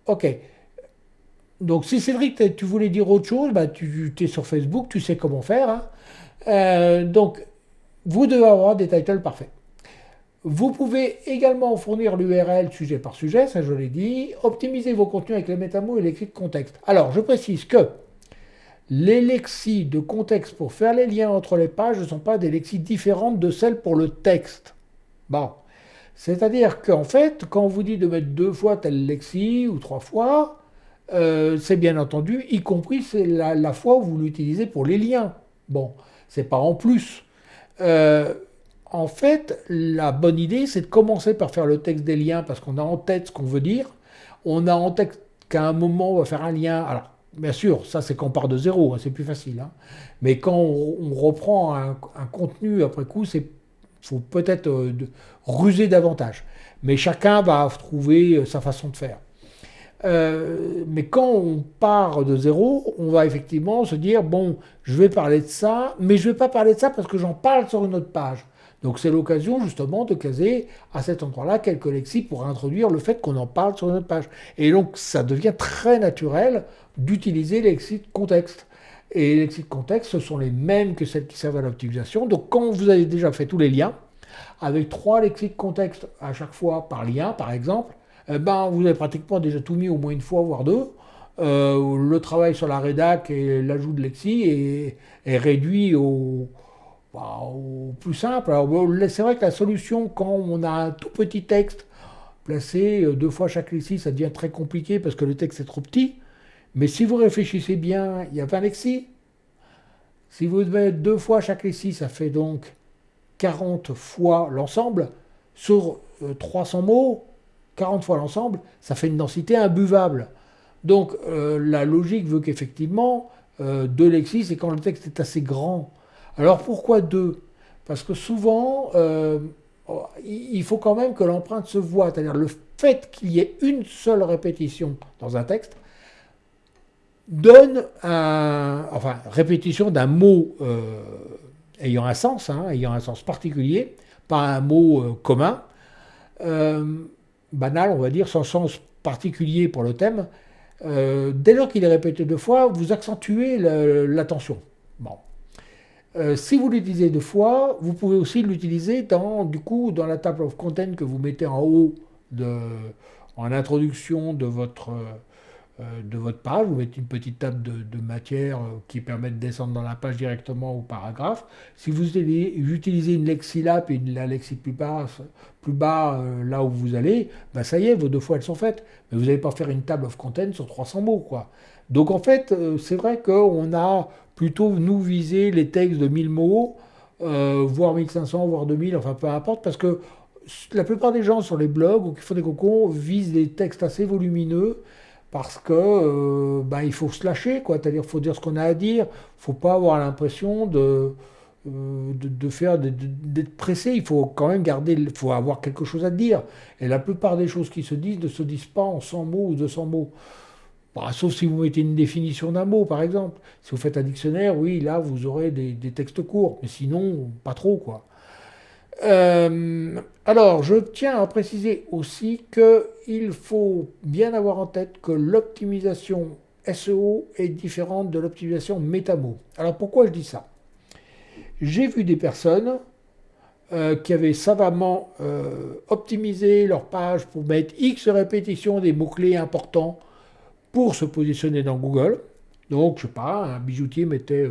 ok. Donc, si Cédric, tu voulais dire autre chose, bah, tu es sur Facebook, tu sais comment faire, hein. Donc, vous devez avoir des titles parfaits. Vous pouvez également fournir l'URL sujet par sujet, ça je l'ai dit. Optimiser vos contenus avec les métamots et les clés de contexte. Alors, je précise que les lexis de contexte pour faire les liens entre les pages ne sont pas des lexis différentes de celles pour le texte. Bon. C'est-à-dire qu'en fait, quand on vous dit de mettre 2 fois tel lexi ou 3 fois, c'est bien entendu, y compris c'est la fois où vous l'utilisez pour les liens. Bon, c'est pas en plus. Euh, En fait, la bonne idée, c'est de commencer par faire le texte des liens parce qu'on a en tête ce qu'on veut dire. On a en tête qu'à un moment, on va faire un lien. Alors, bien sûr, ça, c'est quand on part de zéro, hein, c'est plus facile, hein. Mais quand on reprend un contenu après coup, faut peut-être ruser davantage. Mais chacun va trouver sa façon de faire. Mais quand on part de zéro, on va effectivement se dire, bon, je vais parler de ça, mais je ne vais pas parler de ça parce que j'en parle sur une autre page. Donc c'est l'occasion justement de caser à cet endroit-là quelques lexiques pour introduire le fait qu'on en parle sur une autre page. Et donc ça devient très naturel d'utiliser les lexiques contexte. Et les lexiques contexte, ce sont les mêmes que celles qui servent à l'optimisation. Donc quand vous avez déjà fait tous les liens, avec 3 lexiques contexte à chaque fois par lien, par exemple, ben, vous avez pratiquement déjà tout mis au moins une fois, voire deux. Le travail sur la rédac et l'ajout de lexi est réduit au plus simple. Alors, bon, c'est vrai que la solution, quand on a un tout petit texte, placé 2 fois chaque lexi, ça devient très compliqué parce que le texte est trop petit. Mais si vous réfléchissez bien, il y a 20 lexis. Si vous devez mettre 2 fois chaque lexi, ça fait donc 40 fois l'ensemble. Sur 300 mots, 40 fois l'ensemble, ça fait une densité imbuvable. Donc la logique veut qu'effectivement, 2 lexis, c'est quand le texte est assez grand. Alors pourquoi 2? Parce que souvent, il faut quand même que l'empreinte se voit. C'est-à-dire le fait qu'il y ait une seule répétition dans un texte donne enfin, répétition d'un mot ayant un sens, hein, ayant un sens particulier, pas un mot commun, euh, banal, on va dire, sans sens particulier pour le thème. Dès lors qu'il est répété 2 fois, vous accentuez l'attention. Bon. Si vous l'utilisez 2 fois, vous pouvez aussi l'utiliser dans la table of content que vous mettez en haut en introduction de votre page. Vous mettez une petite table de matière qui permet de descendre dans la page directement au paragraphe. Si vous utilisez une lexilab et la lexi plus bas là où vous allez, ben ça y est, vos 2 fois elles sont faites. Mais vous n'allez pas faire une table of content sur 300 mots, quoi. Donc en fait, c'est vrai qu'on a plutôt, nous, visé les textes de 1000 mots, voire 1500, voire 2000, enfin peu importe, parce que la plupart des gens sur les blogs ou qui font des cocons visent des textes assez volumineux parce que bah, il faut se lâcher, quoi. C'est-à-dire qu'il faut dire ce qu'on a à dire, il ne faut pas avoir l'impression d'être pressé, il faut quand même il faut avoir quelque chose à dire. Et la plupart des choses qui se disent ne se disent pas en 100 mots ou 200 mots. Bah, sauf si vous mettez une définition d'un mot, par exemple. Si vous faites un dictionnaire, oui, là, vous aurez des textes courts. Mais sinon, pas trop, quoi. Alors, je tiens à préciser aussi qu'il faut bien avoir en tête que l'optimisation SEO est différente de l'optimisation métamo. Alors pourquoi je dis ça? J'ai vu des personnes qui avaient savamment optimisé leur page pour mettre X répétitions des mots-clés importants pour se positionner dans Google. Donc, je sais pas, un bijoutier mettait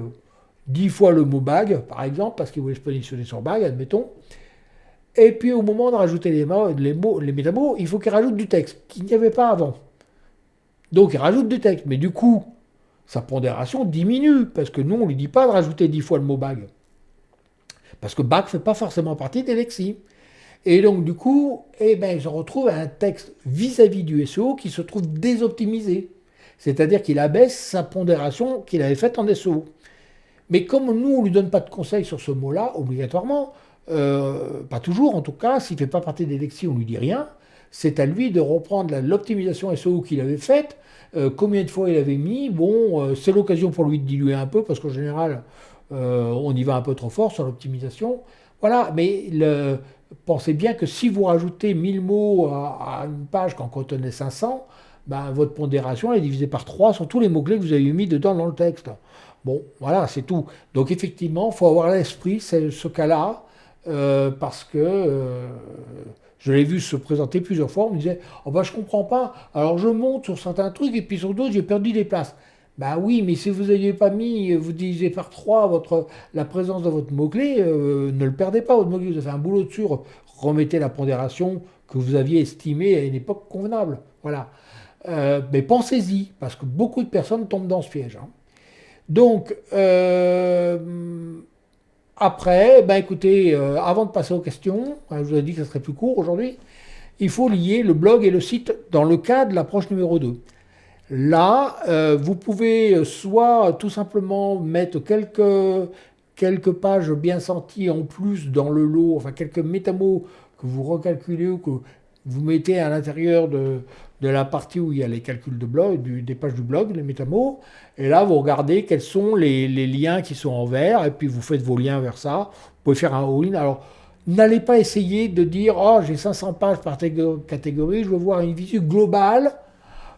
10 fois le mot bague, par exemple, parce qu'il voulait se positionner sur bague, admettons. Et puis, au moment de rajouter les métamots, il faut qu'il rajoute du texte, qu'il n'y avait pas avant. Donc, il rajoute du texte. Mais du coup, sa pondération diminue, parce que nous, on ne lui dit pas de rajouter 10 fois le mot bague. Parce que bague ne fait pas forcément partie des lexiques. Et donc, du coup, il se retrouve à un texte vis-à-vis du SEO qui se trouve désoptimisé. C'est-à-dire qu'il abaisse sa pondération qu'il avait faite en SEO. Mais comme nous, on ne lui donne pas de conseils sur ce mot-là, obligatoirement, pas toujours en tout cas, s'il ne fait pas partie des lexiques, on ne lui dit rien, c'est à lui de reprendre l'optimisation SEO qu'il avait faite, combien de fois il avait mis, c'est l'occasion pour lui de diluer un peu, parce qu'en général, on y va un peu trop fort sur l'optimisation. Voilà, mais pensez bien que si vous rajoutez 1000 mots à une page qu'en contenait 500, votre pondération est divisée par 3 sur tous les mots-clés que vous avez mis dedans dans le texte. Bon, voilà, c'est tout. Donc effectivement, il faut avoir à l'esprit ce cas-là, parce que je l'ai vu se présenter plusieurs fois. On me disait, oh je comprends pas, alors je monte sur certains trucs et puis sur d'autres, j'ai perdu des places. Bah oui, mais si vous n'aviez pas mis, vous divisez par 3 la présence de votre mot-clé, ne le perdez pas, votre mot-clé, vous avez fait un boulot dessus, remettez la pondération que vous aviez estimée à une époque convenable. Voilà. Mais pensez-y, parce que beaucoup de personnes tombent dans ce piège. Hein. Donc, après, écoutez, avant de passer aux questions, je vous ai dit que ce serait plus court aujourd'hui, il faut lier le blog et le site dans le cas de l'approche numéro 2. Là, vous pouvez soit tout simplement mettre quelques pages bien senties en plus dans le lot, enfin quelques métamots que vous recalculez ou que vous mettez à l'intérieur de la partie où il y a les calculs de blog, des pages du blog, les métamots. Et là, vous regardez quels sont les liens qui sont en vert et puis vous faites vos liens vers ça. Vous pouvez faire un all-in. Alors, n'allez pas essayer de dire « Oh, j'ai 500 pages par catégorie, je veux voir une visu globale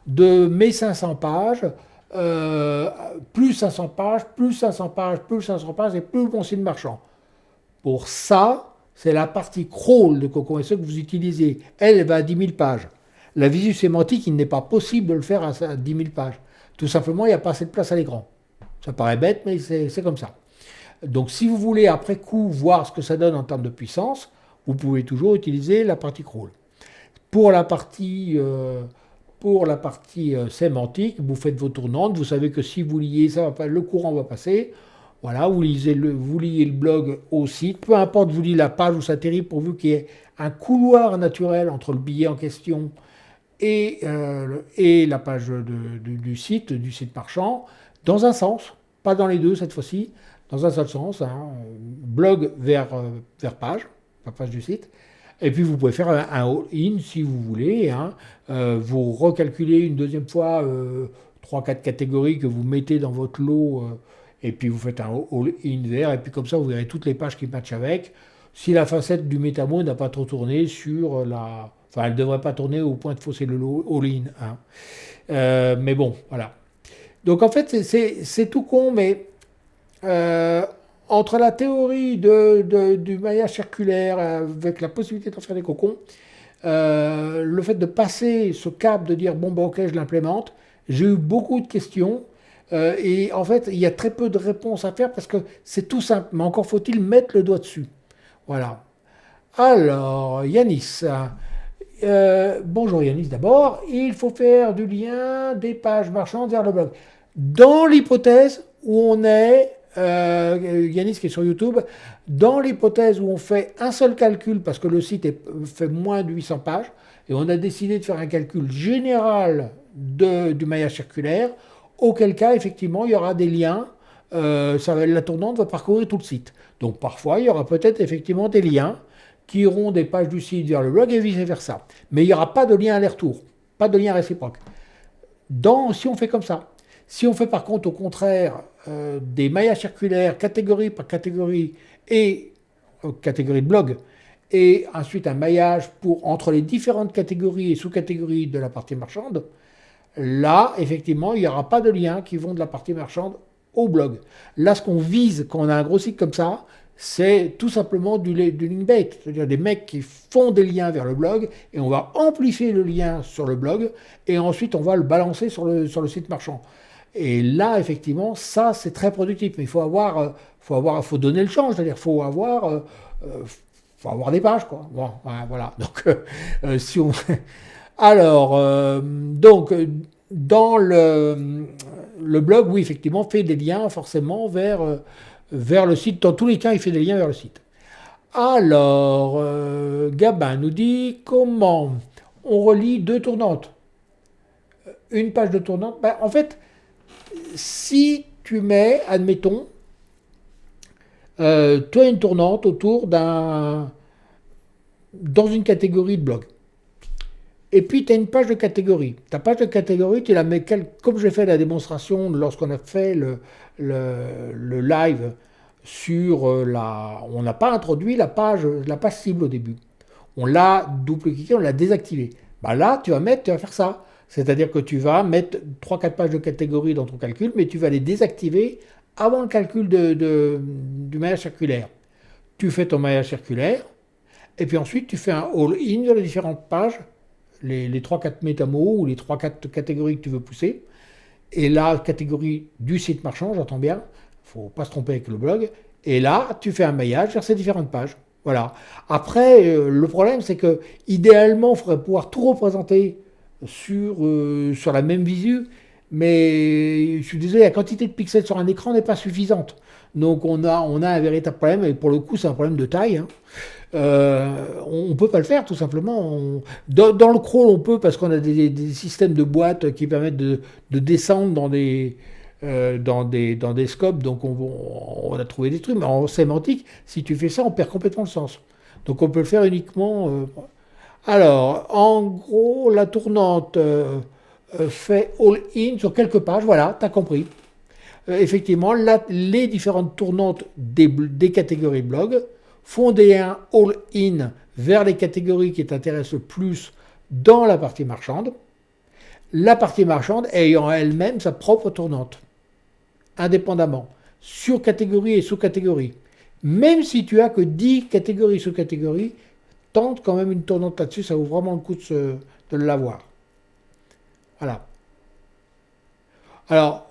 de mes 500 pages, plus 500 pages, plus 500 pages, plus 500 pages et plus mon site marchand. » Pour ça, c'est la partie crawl de Cocon SEO que vous utilisez. Elle va à 10 000 pages. La visu sémantique, il n'est pas possible de le faire à 10 000 pages. Tout simplement, il n'y a pas assez de place à l'écran. Ça paraît bête, mais c'est comme ça. Donc, si vous voulez, après coup, voir ce que ça donne en termes de puissance, vous pouvez toujours utiliser la partie crawl. Pour la partie sémantique, vous faites vos tournantes. Vous savez que si vous liez ça, le courant va passer. Voilà, vous liez le blog au site. Peu importe, vous liez la page où ça atterrit, pourvu qu'il y ait un couloir naturel entre le billet en question et la page du site marchand, dans un sens, pas dans les deux cette fois-ci, dans un seul sens, hein, blog vers page, la page du site. Et puis vous pouvez faire un all-in si vous voulez. Hein. Vous recalculez une deuxième fois 3-4 catégories que vous mettez dans votre lot et puis vous faites un all-in vert. Et puis comme ça, vous verrez toutes les pages qui matchent avec. Si la facette du métamo n'a pas trop tourné sur la... Enfin, elle ne devrait pas tourner au point de fausser le lot all-in. Hein. Mais bon, voilà. Donc en fait, c'est tout con, mais... entre la théorie du maillage circulaire avec la possibilité d'en faire des cocons, le fait de passer ce cap de dire ok, je l'implémente, j'ai eu beaucoup de questions et en fait il y a très peu de réponses à faire parce que c'est tout simple, mais encore faut-il mettre le doigt dessus. Voilà. Alors, Yanis. Bonjour Yanis d'abord. Il faut faire du lien des pages marchandes vers le blog. Dans l'hypothèse où on est Yanis qui est sur YouTube, dans l'hypothèse où on fait un seul calcul parce que le site fait moins de 800 pages et on a décidé de faire un calcul général du maillage circulaire, auquel cas effectivement il y aura des liens, la tournante va parcourir tout le site. Donc parfois il y aura peut-être effectivement des liens qui iront des pages du site vers le blog et vice versa. Mais il n'y aura pas de lien aller-retour, pas de lien réciproque. Si on fait comme ça. Si on fait par contre au contraire des maillages circulaires catégorie par catégorie et catégorie de blog, et ensuite un maillage entre les différentes catégories et sous-catégories de la partie marchande, Là, effectivement, il n'y aura pas de liens qui vont de la partie marchande au blog. Là, ce qu'on vise quand on a un gros site comme ça, c'est tout simplement du linkbait, c'est-à-dire des mecs qui font des liens vers le blog, et on va amplifier le lien sur le blog, et ensuite on va le balancer sur le site marchand. Et là, effectivement, ça, c'est très productif. Mais il faut donner le change, c'est-à-dire faut avoir des pages, quoi. Bon, voilà. Donc, si on... Alors, dans le blog, oui, effectivement, fait des liens forcément vers le site. Dans tous les cas, il fait des liens vers le site. Alors, Gabin nous dit comment on relie deux tournantes. Une page de tournante. Ben, en fait, si tu mets, admettons, tu as une tournante dans une catégorie de blog. Et puis tu as une page de catégorie. Ta page de catégorie, tu la mets comme j'ai fait la démonstration lorsqu'on a fait le live sur on n'a pas introduit la page cible au début. On l'a double-cliqué, on l'a désactivé. Bah là, tu vas faire ça. C'est-à-dire que tu vas mettre 3-4 pages de catégorie dans ton calcul, mais tu vas les désactiver avant le calcul du maillage circulaire. Tu fais ton maillage circulaire, et puis ensuite tu fais un all-in sur les différentes pages, les 3-4 métamos ou les 3-4 catégories que tu veux pousser. Et la catégorie du site marchand, j'entends bien, il ne faut pas se tromper avec le blog. Et là, tu fais un maillage sur ces différentes pages. Voilà. Après, le problème, c'est que idéalement, il faudrait pouvoir tout représenter sur la même visu, mais je suis désolé, la quantité de pixels sur un écran n'est pas suffisante. Donc on a un véritable problème, et pour le coup, c'est un problème de taille. Hein. On ne peut pas le faire tout simplement. Dans le crawl, on peut parce qu'on a des systèmes de boîtes qui permettent de descendre dans des scopes, donc on a trouvé des trucs. Mais en sémantique, si tu fais ça, on perd complètement le sens. Donc on peut le faire uniquement. Alors, en gros, la tournante fait all-in sur quelques pages. Voilà, tu as compris. Effectivement, les différentes tournantes des catégories blog font un all-in vers les catégories qui t'intéressent le plus dans la partie marchande. La partie marchande ayant elle-même sa propre tournante, indépendamment, sur catégorie et sous-catégorie. Même si tu as que 10 catégories sous-catégories, tente quand même une tournante là-dessus, ça vaut vraiment le coup de l'avoir. Voilà. Alors,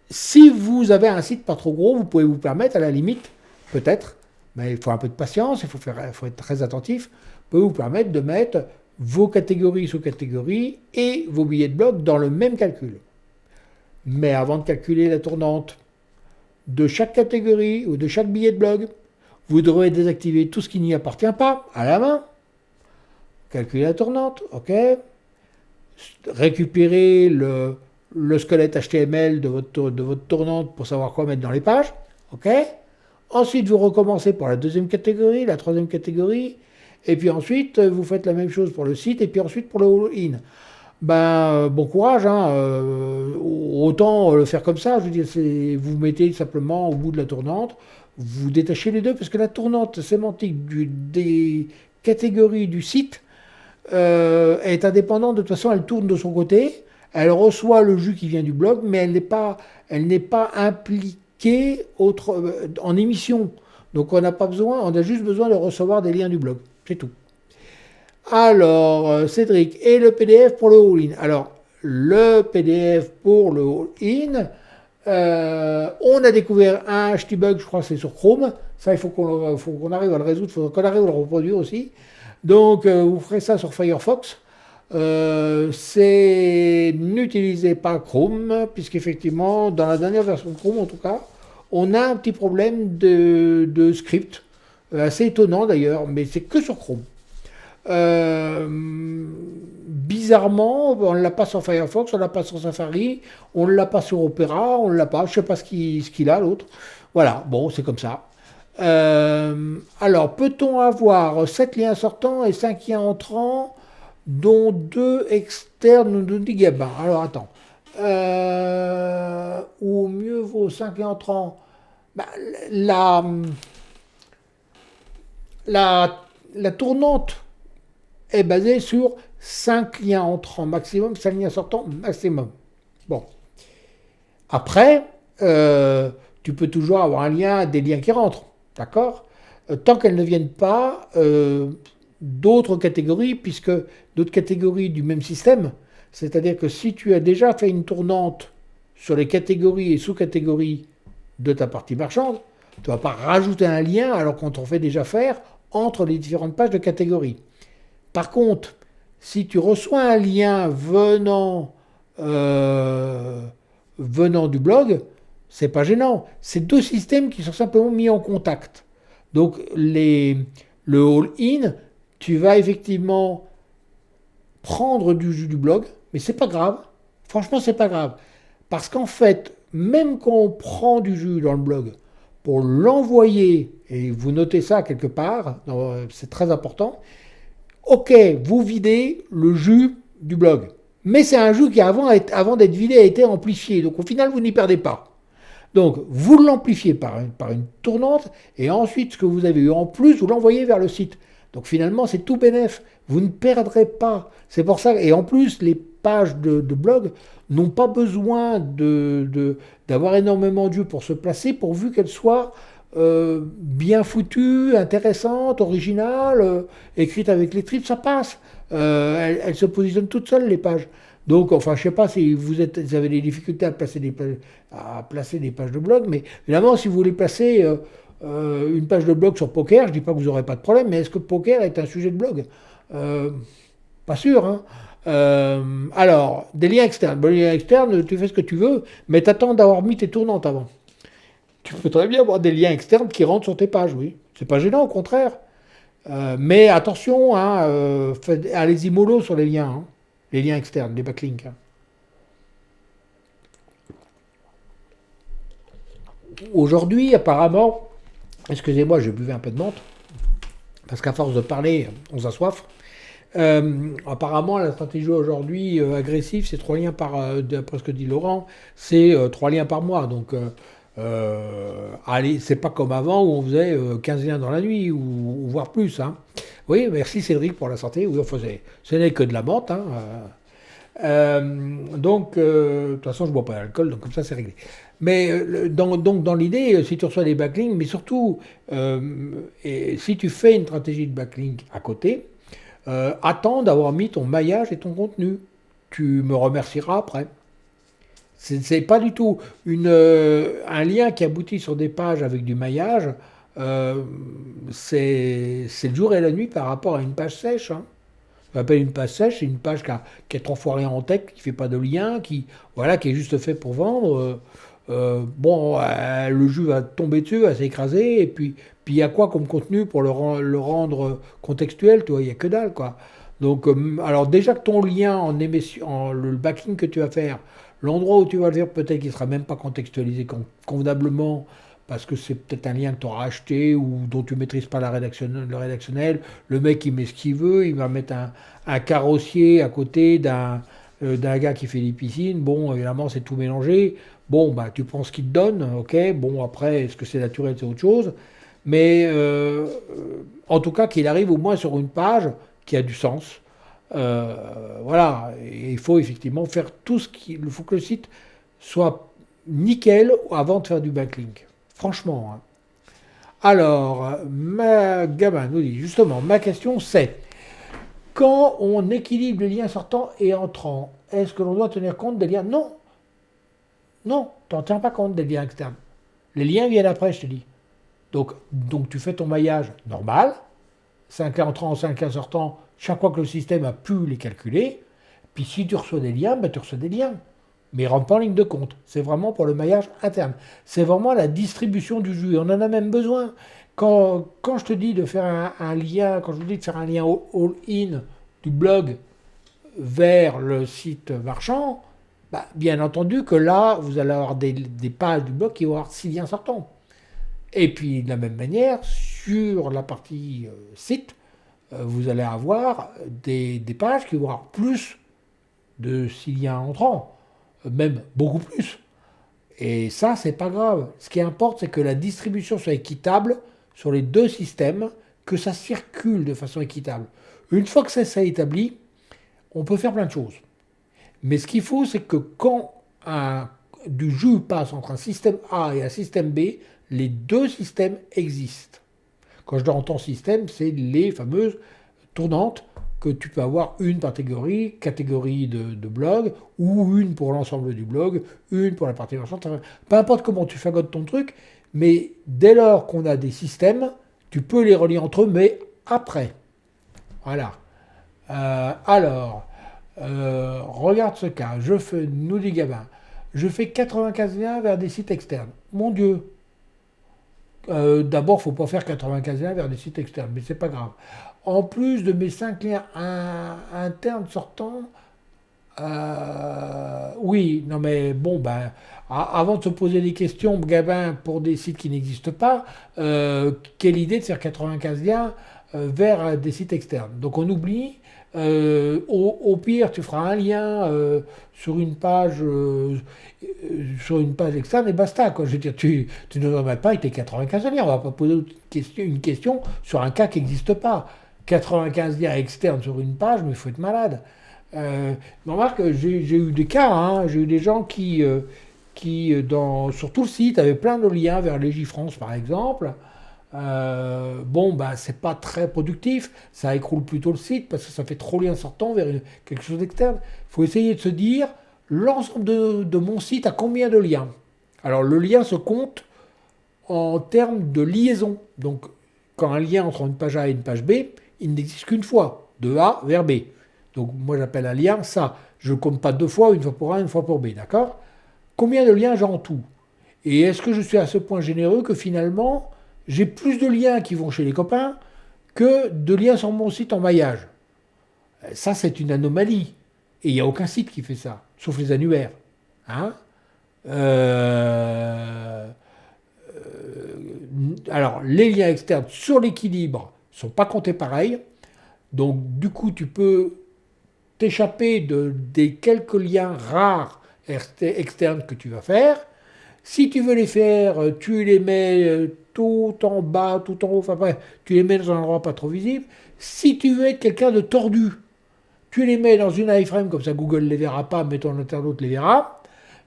si vous avez un site pas trop gros, vous pouvez vous permettre, à la limite, peut-être, mais il faut un peu de patience, il faut être très attentif, vous pouvez vous permettre de mettre vos catégories sous-catégories et vos billets de blog dans le même calcul. Mais avant de calculer la tournante de chaque catégorie ou de chaque billet de blog, vous devrez désactiver tout ce qui n'y appartient pas à la main. Calculer la tournante, ok. Récupérer le squelette HTML de votre tournante pour savoir quoi mettre dans les pages, ok. Ensuite, vous recommencez pour la deuxième catégorie, la troisième catégorie, et puis ensuite, vous faites la même chose pour le site, et puis ensuite pour le all-in. Ben, bon courage, hein, autant le faire comme ça, je veux dire, vous mettez simplement au bout de la tournante, vous détachez les deux, parce que la tournante sémantique des catégories du site est indépendante, de toute façon elle tourne de son côté, elle reçoit le jus qui vient du blog, mais elle n'est pas impliquée en émission. Donc on a juste besoin de recevoir des liens du blog, c'est tout. Alors, Cédric, et le PDF pour le all-in. Alors, le PDF pour le all-in, on a découvert un htbug, je crois que c'est sur Chrome. Ça, il faut qu'on arrive à le résoudre, il faut qu'on arrive à le reproduire aussi. Donc, vous ferez ça sur Firefox. N'utilisez pas Chrome, puisqu'effectivement, dans la dernière version de Chrome, en tout cas, on a un petit problème de script, assez étonnant d'ailleurs, mais c'est que sur Chrome. Bizarrement, on ne l'a pas sur Firefox, on ne l'a pas sur Safari, on ne l'a pas sur Opera, on ne l'a pas, je ne sais pas ce qu'il a l'autre. Voilà, bon, c'est comme ça. Alors, peut-on avoir 7 liens sortants et 5 liens entrants, dont 2 externes, nous dit Gabin. Alors, attends. Ou mieux vaut 5 liens entrants. Bah, la tournante est basée sur 5 liens entrants maximum, 5 liens sortants maximum. Bon. Après, tu peux toujours avoir des liens qui rentrent. D'accord? Tant qu'elles ne viennent pas d'autres catégories, puisque d'autres catégories du même système, c'est-à-dire que si tu as déjà fait une tournante sur les catégories et sous-catégories de ta partie marchande, tu ne vas pas rajouter un lien alors qu'on t'en fait déjà faire entre les différentes pages de catégories. Par contre, si tu reçois un lien venant du blog, c'est pas gênant. C'est deux systèmes qui sont simplement mis en contact. Donc le all-in, tu vas effectivement prendre du jus du blog, mais c'est pas grave. Franchement, c'est pas grave. Parce qu'en fait, même quand on prend du jus dans le blog, pour l'envoyer, et vous notez ça quelque part, c'est très important, ok, vous videz le jus du blog. Mais c'est un jus qui, avant d'être vidé, a été amplifié. Donc au final, vous n'y perdez pas. Donc vous l'amplifiez par une tournante, et ensuite, ce que vous avez eu en plus, vous l'envoyez vers le site. Donc finalement, c'est tout bénef. Vous ne perdrez pas. C'est pour ça. Et en plus, les pages de blog n'ont pas besoin d'avoir énormément de jus pour se placer, pourvu qu'elles soient bien foutues, intéressantes, originales, écrites avec les tripes, ça passe. Elles se positionnent toutes seules, les pages. Donc, enfin, je ne sais pas si vous avez des difficultés à placer des pages de blog, mais évidemment, si vous voulez placer une page de blog sur poker, je ne dis pas que vous n'aurez pas de problème, mais est-ce que poker est un sujet de blog? Pas sûr, hein. Alors, des liens externes. Bon, les liens externes, tu fais ce que tu veux, mais t'attends d'avoir mis tes tournantes avant. Tu peux très bien avoir des liens externes qui rentrent sur tes pages, oui. C'est pas gênant, au contraire. Mais attention, hein, allez-y mollo sur les liens, hein. Les liens externes, les backlinks, hein. Aujourd'hui, apparemment, excusez-moi, j'ai bu un peu de menthe, parce qu'à force de parler, on a soif. Apparemment, la stratégie aujourd'hui agressive, c'est 3 liens d'après ce que dit Laurent, c'est 3 liens par mois. Donc, allez, c'est pas comme avant où on faisait 15 liens dans la nuit, ou voire plus, hein. Oui, merci Cédric pour la santé. Oui, on faisait, ce n'est que de la menthe, hein. Donc, de toute façon, je bois pas d'alcool, donc comme ça, c'est réglé. Mais donc, dans l'idée, si tu reçois des backlinks, mais surtout, et si tu fais une stratégie de backlink à côté, attends d'avoir mis ton maillage et ton contenu. Tu me remercieras après. C'est pas du tout un lien qui aboutit sur des pages avec du maillage. C'est le jour et la nuit par rapport à une page sèche, hein. On appelle une page sèche, c'est une page qui est 3 fois rien en texte, qui fait pas de lien, voilà, qui est juste fait pour vendre. Le jus va tomber dessus, va s'écraser, et puis il y a quoi comme contenu pour le rendre contextuel, tu vois, il n'y a que dalle, quoi. Donc, alors déjà que ton lien en émission, le backlink que tu vas faire, l'endroit où tu vas le faire, peut-être qu'il ne sera même pas contextualisé convenablement, parce que c'est peut-être un lien que tu auras acheté ou dont tu ne maîtrises pas le rédactionnel. Le mec, il met ce qu'il veut, il va mettre un carrossier à côté d'un gars qui fait des piscines. Bon, évidemment, c'est tout mélangé. Bon, bah, tu prends ce qu'il te donne, ok. Bon, après, est-ce que c'est naturel, c'est autre chose. Mais en tout cas, qu'il arrive au moins sur une page qui a du sens. Voilà. Et il faut effectivement faire tout ce qu'il faut que le site soit nickel avant de faire du backlink. Franchement, hein. Alors, Gabin nous dit justement, ma question c'est, quand on équilibre les liens sortants et entrants, est-ce que l'on doit tenir compte des liens? Non. Non, tu n'en tiens pas compte des liens externes. Les liens viennent après, je te dis. Donc tu fais ton maillage normal, 5 liens entrants, 5 liens sortants, chaque fois que le système a pu les calculer. Puis si tu reçois des liens, tu reçois des liens. Mais ils ne rentrent pas en ligne de compte. C'est vraiment pour le maillage interne. C'est vraiment la distribution du jus. On en a même besoin. Quand je te dis de faire un lien, quand je vous dis de faire un lien all-in du blog vers le site marchand, bah, bien entendu que là, vous allez avoir des pages du blog qui vont avoir 6 liens sortants. Et puis, de la même manière, sur la partie site, vous allez avoir des pages qui vont avoir plus de 6 liens entrants, même beaucoup plus. Et ça, c'est pas grave. Ce qui importe, c'est que la distribution soit équitable sur les deux systèmes, que ça circule de façon équitable. Une fois que ça s'est établi, On peut faire plein de choses. Mais ce qu'il faut, c'est que quand du jus passe entre un système A et un système B, les deux systèmes existent. Quand je dis en temps système, c'est les fameuses tournantes que tu peux avoir une par catégorie de blog, ou une pour l'ensemble du blog, une pour la partie marchande. Peu importe comment tu fagotes ton truc, mais dès lors qu'on a des systèmes, tu peux les relier entre eux, mais après. Voilà. Regarde ce cas. Nous dit Gabin, je fais 95 liens vers des sites externes. Mon Dieu. D'abord, faut pas faire 95 liens vers des sites externes, mais c'est pas grave. En plus de mes 5 liens internes sortants, oui, non mais bon, ben, avant de se poser des questions, Gabin, pour des sites qui n'existent pas, quelle idée de faire 95 liens vers des sites externes. Donc on oublie. Au pire, tu feras un lien sur une page externe et basta. Quoi. Je veux dire, tu ne devrais pas avec tes 95 liens. On ne va pas poser une question sur un cas qui n'existe pas. 95 liens externes sur une page, mais il faut être malade. Remarque, j'ai eu des cas, hein, j'ai eu des gens qui sur tout le site, avaient plein de liens vers Légifrance, par exemple. Bon, bah, c'est pas très productif, ça écroule plutôt le site parce que ça fait trop lien sortant vers quelque chose d'externe. Il faut essayer de se dire, l'ensemble de mon site a combien de liens? Alors, le lien se compte en termes de liaison. Donc, quand un lien entre une page A et une page B, il n'existe qu'une fois, de A vers B. Donc, moi, j'appelle un lien ça. Je ne compte pas deux fois, une fois pour A, une fois pour B, d'accord? Combien de liens j'ai en tout? Et est-ce que je suis à ce point généreux que finalement, j'ai plus de liens qui vont chez les copains que de liens sur mon site en maillage? Ça, c'est une anomalie. Et il n'y a aucun site qui fait ça, sauf les annuaires. Hein. Alors, les liens externes sur l'équilibre ne sont pas comptés pareil. Donc, du coup, tu peux t'échapper des quelques liens rares externes que tu vas faire. Si tu veux les faire, tu les mets tout en bas, tout en haut, enfin bref, tu les mets dans un endroit pas trop visible. Si tu veux être quelqu'un de tordu, tu les mets dans une iframe, comme ça Google ne les verra pas, mais ton internaute les verra.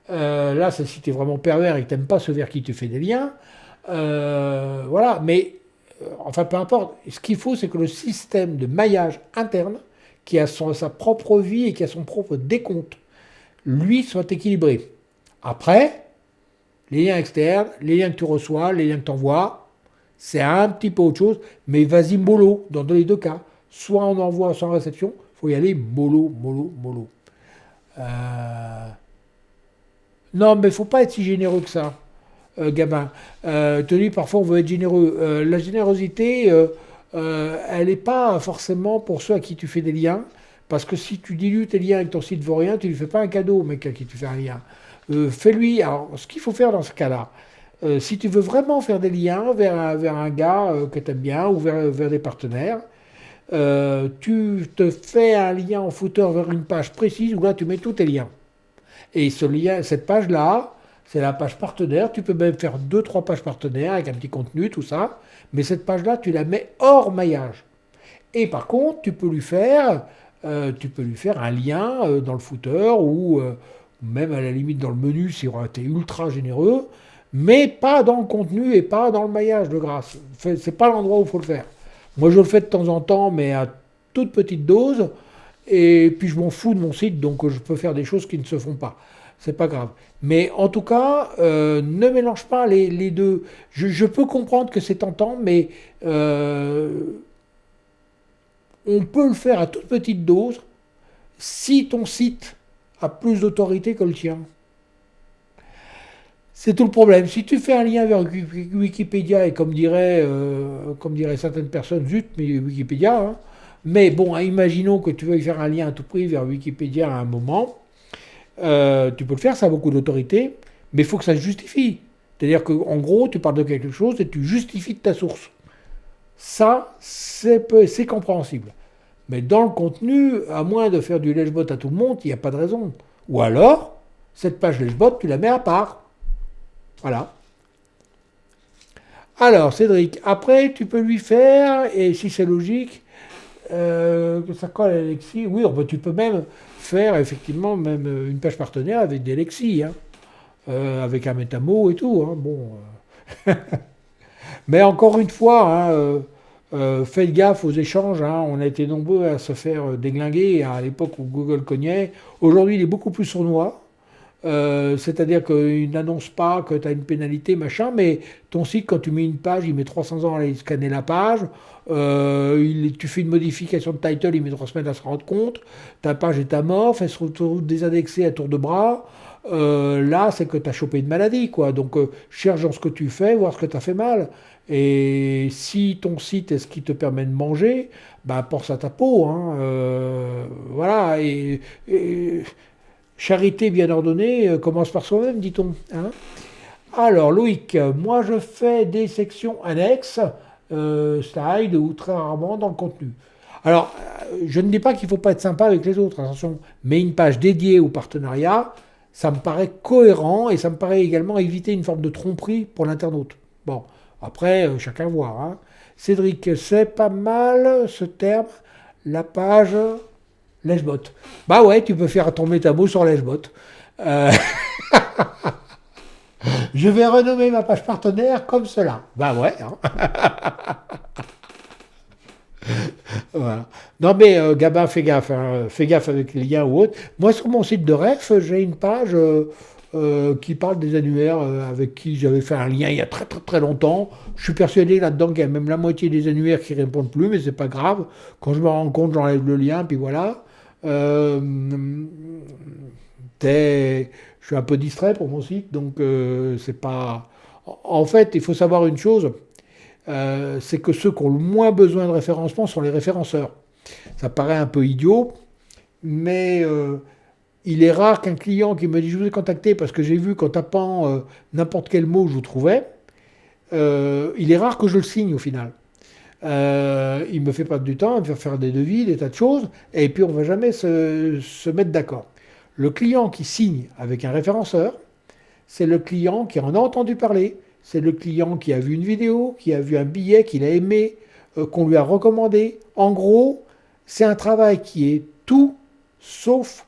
Là, c'est si tu es vraiment pervers et que tu n'aimes pas ceux vers qui tu fais des liens. Voilà, mais enfin peu importe. Ce qu'il faut, c'est que le système de maillage interne, qui a sa propre vie et qui a son propre décompte, lui, soit équilibré. Après, les liens externes, les liens que tu reçois, les liens que tu envoies, c'est un petit peu autre chose, mais vas-y mollo dans les deux cas. Soit on envoie sans réception, il faut y aller mollo, mollo, mollo. Non, mais il ne faut pas être si généreux que ça, Gabin. Te dis, parfois on veut être généreux. La générosité, elle n'est pas forcément pour ceux à qui tu fais des liens, parce que si tu dilues tes liens et que ton site ne vaut rien, tu ne lui fais pas un cadeau au mec à qui tu fais un lien. Fais-lui, alors ce qu'il faut faire dans ce cas-là, si tu veux vraiment faire des liens vers un gars que tu aimes bien ou vers des partenaires, tu te fais un lien en footer vers une page précise où là tu mets tous tes liens. Et ce lien, cette page-là, c'est la page partenaire. Tu peux même faire 2-3 pages partenaires avec un petit contenu, tout ça. Mais cette page-là, tu la mets hors maillage. Et par contre, tu peux lui faire un lien dans le footer ou même à la limite dans le menu si on a été ultra généreux, mais pas dans le contenu et pas dans le maillage de grâce. C'est pas l'endroit où il faut le faire. Moi, je le fais de temps en temps, mais à toute petite dose. Et puis, je m'en fous de mon site, donc je peux faire des choses qui ne se font pas. C'est pas grave. Mais en tout cas, ne mélange pas les deux. Je peux comprendre que c'est tentant, mais on peut le faire à toute petite dose si ton site a plus d'autorité que le tien. C'est tout le problème. Si tu fais un lien vers Wikipédia, et comme diraient certaines personnes, zut, mais Wikipédia, hein, mais bon, imaginons que tu veuilles faire un lien à tout prix vers Wikipédia à un moment, tu peux le faire, ça a beaucoup d'autorité, mais il faut que ça se justifie. C'est-à-dire qu'en gros, tu parles de quelque chose et tu justifies de ta source. Ça, c'est compréhensible. Mais dans le contenu, à moins de faire du lèche-bot à tout le monde, il n'y a pas de raison. Ou alors, cette page lèche-bot, tu la mets à part. Voilà. Alors, Cédric, après, tu peux lui faire, et si c'est logique, Que ça colle à Lexi. Oui, tu peux même faire effectivement même une page partenaire avec des Lexi, hein, avec un métamo et tout. Hein, bon, mais encore une fois, hein, faites gaffe aux échanges. Hein, on a été nombreux à se faire déglinguer à l'époque où Google cognait. Aujourd'hui, il est beaucoup plus sournois. C'est-à-dire qu'il n'annonce pas que tu as une pénalité, machin, mais ton site, quand tu mets une page, il met 300 ans à aller scanner la page. Tu fais une modification de title, il met 3 semaines à se rendre compte. Ta page est amorphe, elle se retrouve désindexée à tour de bras. Là, c'est que tu as chopé une maladie, quoi. Donc, cherche dans ce que tu fais, voir ce que tu as fait mal. Et si ton site est ce qui te permet de manger, bah, pense à ta peau. Hein. Voilà. Et charité bien ordonnée commence par soi-même, dit-on. Hein. Alors, Loïc, moi je fais des sections annexes, slides ou très rarement dans le contenu. Alors, je ne dis pas qu'il ne faut pas être sympa avec les autres, attention, mais une page dédiée au partenariat, ça me paraît cohérent et ça me paraît également éviter une forme de tromperie pour l'internaute. Bon, après, chacun voit. Hein. Cédric, c'est pas mal ce terme, la page Lèchebot. Bah ouais, tu peux faire ton métabo sur Lèchebot. Euh, je vais renommer ma page partenaire comme cela. Bah ouais. Hein. Voilà. Non mais Gabin, fais gaffe avec les liens ou autres. Moi sur mon site de ref, j'ai une page qui parle des annuaires avec qui j'avais fait un lien il y a très très très longtemps. Je suis persuadé là-dedans qu'il y a même la moitié des annuaires qui répondent plus, mais c'est pas grave. Quand je me rends compte, j'enlève le lien, puis voilà. Euh, je suis un peu distrait pour mon site, donc c'est pas. En fait, il faut savoir une chose, c'est que ceux qui ont le moins besoin de référencement sont les référenceurs. Ça paraît un peu idiot, mais il est rare qu'un client qui me dit je vous ai contacté parce que j'ai vu qu'en tapant n'importe quel mot je vous trouvais, il est rare que je le signe au final. Il me fait perdre du temps, il me fait faire des devis, des tas de choses, et puis on ne va jamais se mettre d'accord. Le client qui signe avec un référenceur, c'est le client qui en a entendu parler, c'est le client qui a vu une vidéo, qui a vu un billet qu'il a aimé, qu'on lui a recommandé. En gros, c'est un travail qui est tout sauf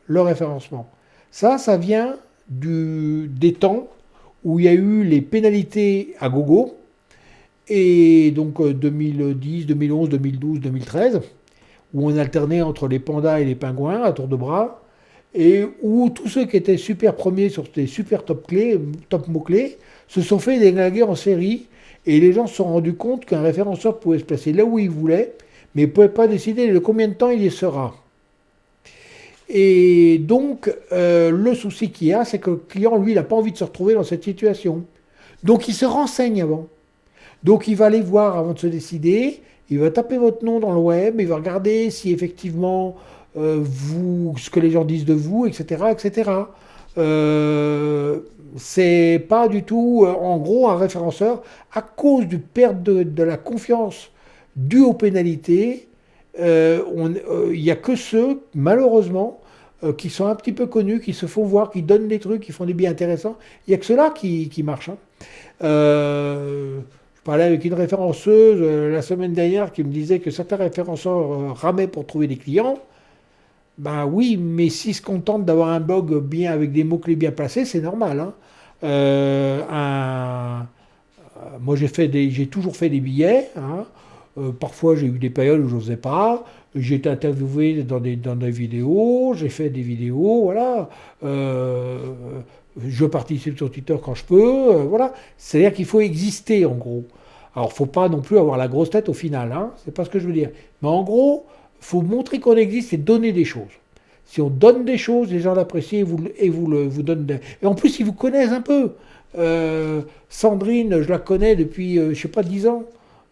le référencement. Ça vient des temps où il y a eu les pénalités à gogo, et donc 2010, 2011, 2012, 2013, où on alternait entre les pandas et les pingouins à tour de bras, et où tous ceux qui étaient super premiers sur des super top mots-clés, se sont fait déglinguer en série, et les gens se sont rendus compte qu'un référenceur pouvait se placer là où il voulait, mais il ne pouvait pas décider de combien de temps il y sera. Et donc, le souci qu'il y a, c'est que le client, lui, il n'a pas envie de se retrouver dans cette situation. Donc, il se renseigne avant. Donc il va aller voir avant de se décider, il va taper votre nom dans le web, il va regarder si effectivement ce que les gens disent de vous, etc. etc. C'est pas du tout, en gros, un référenceur, à cause du perte de la confiance due aux pénalités, il n'y a que ceux, malheureusement, qui sont un petit peu connus, qui se font voir, qui donnent des trucs, qui font des billets intéressants. Il n'y a que ceux-là qui marchent. Hein. Je parlais avec une référenceuse la semaine dernière qui me disait que certains référenceurs ramaient pour trouver des clients. Ben oui, mais s'ils se contentent d'avoir un blog bien avec des mots-clés bien placés, c'est normal. Hein. Moi, j'ai toujours fait des billets. Hein. Parfois, j'ai eu des périodes où je ne faisais pas. J'ai été interviewé dans des vidéos. J'ai fait des vidéos. Voilà. Je participe sur Twitter quand je peux. Voilà. C'est-à-dire qu'il faut exister, en gros. Alors, il ne faut pas non plus avoir la grosse tête au final. Hein. C'est pas ce que je veux dire. Mais en gros, il faut montrer qu'on existe et donner des choses. Si on donne des choses, les gens l'apprécient vous donnent des... Et en plus, ils vous connaissent un peu. Sandrine, je la connais depuis, je sais pas, 10 ans.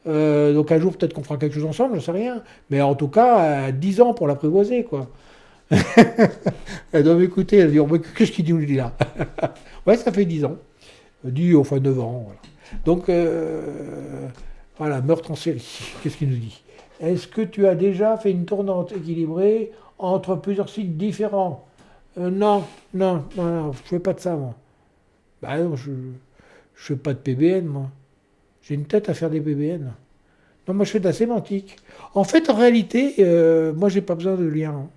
Donc un jour, peut-être qu'on fera quelque chose ensemble, je sais rien. Mais en tout cas, 10 ans pour l'apprivoiser, quoi. Elle doit m'écouter, elle dit, oh, qu'est-ce qu'il dit là? Ouais, ça fait 10 ans. Enfin 9 ans, voilà. Donc, voilà, meurtre en série. Qu'est-ce qu'il nous dit? Est-ce que tu as déjà fait une tournante équilibrée entre plusieurs sites différents? Non, non, non, non, je ne fais pas de ça, moi. Bah non, je ne fais pas de PBN, moi. J'ai une tête à faire des PBN. Non, moi, je fais de la sémantique. En fait, en réalité, moi, j'ai pas besoin de lien, hein.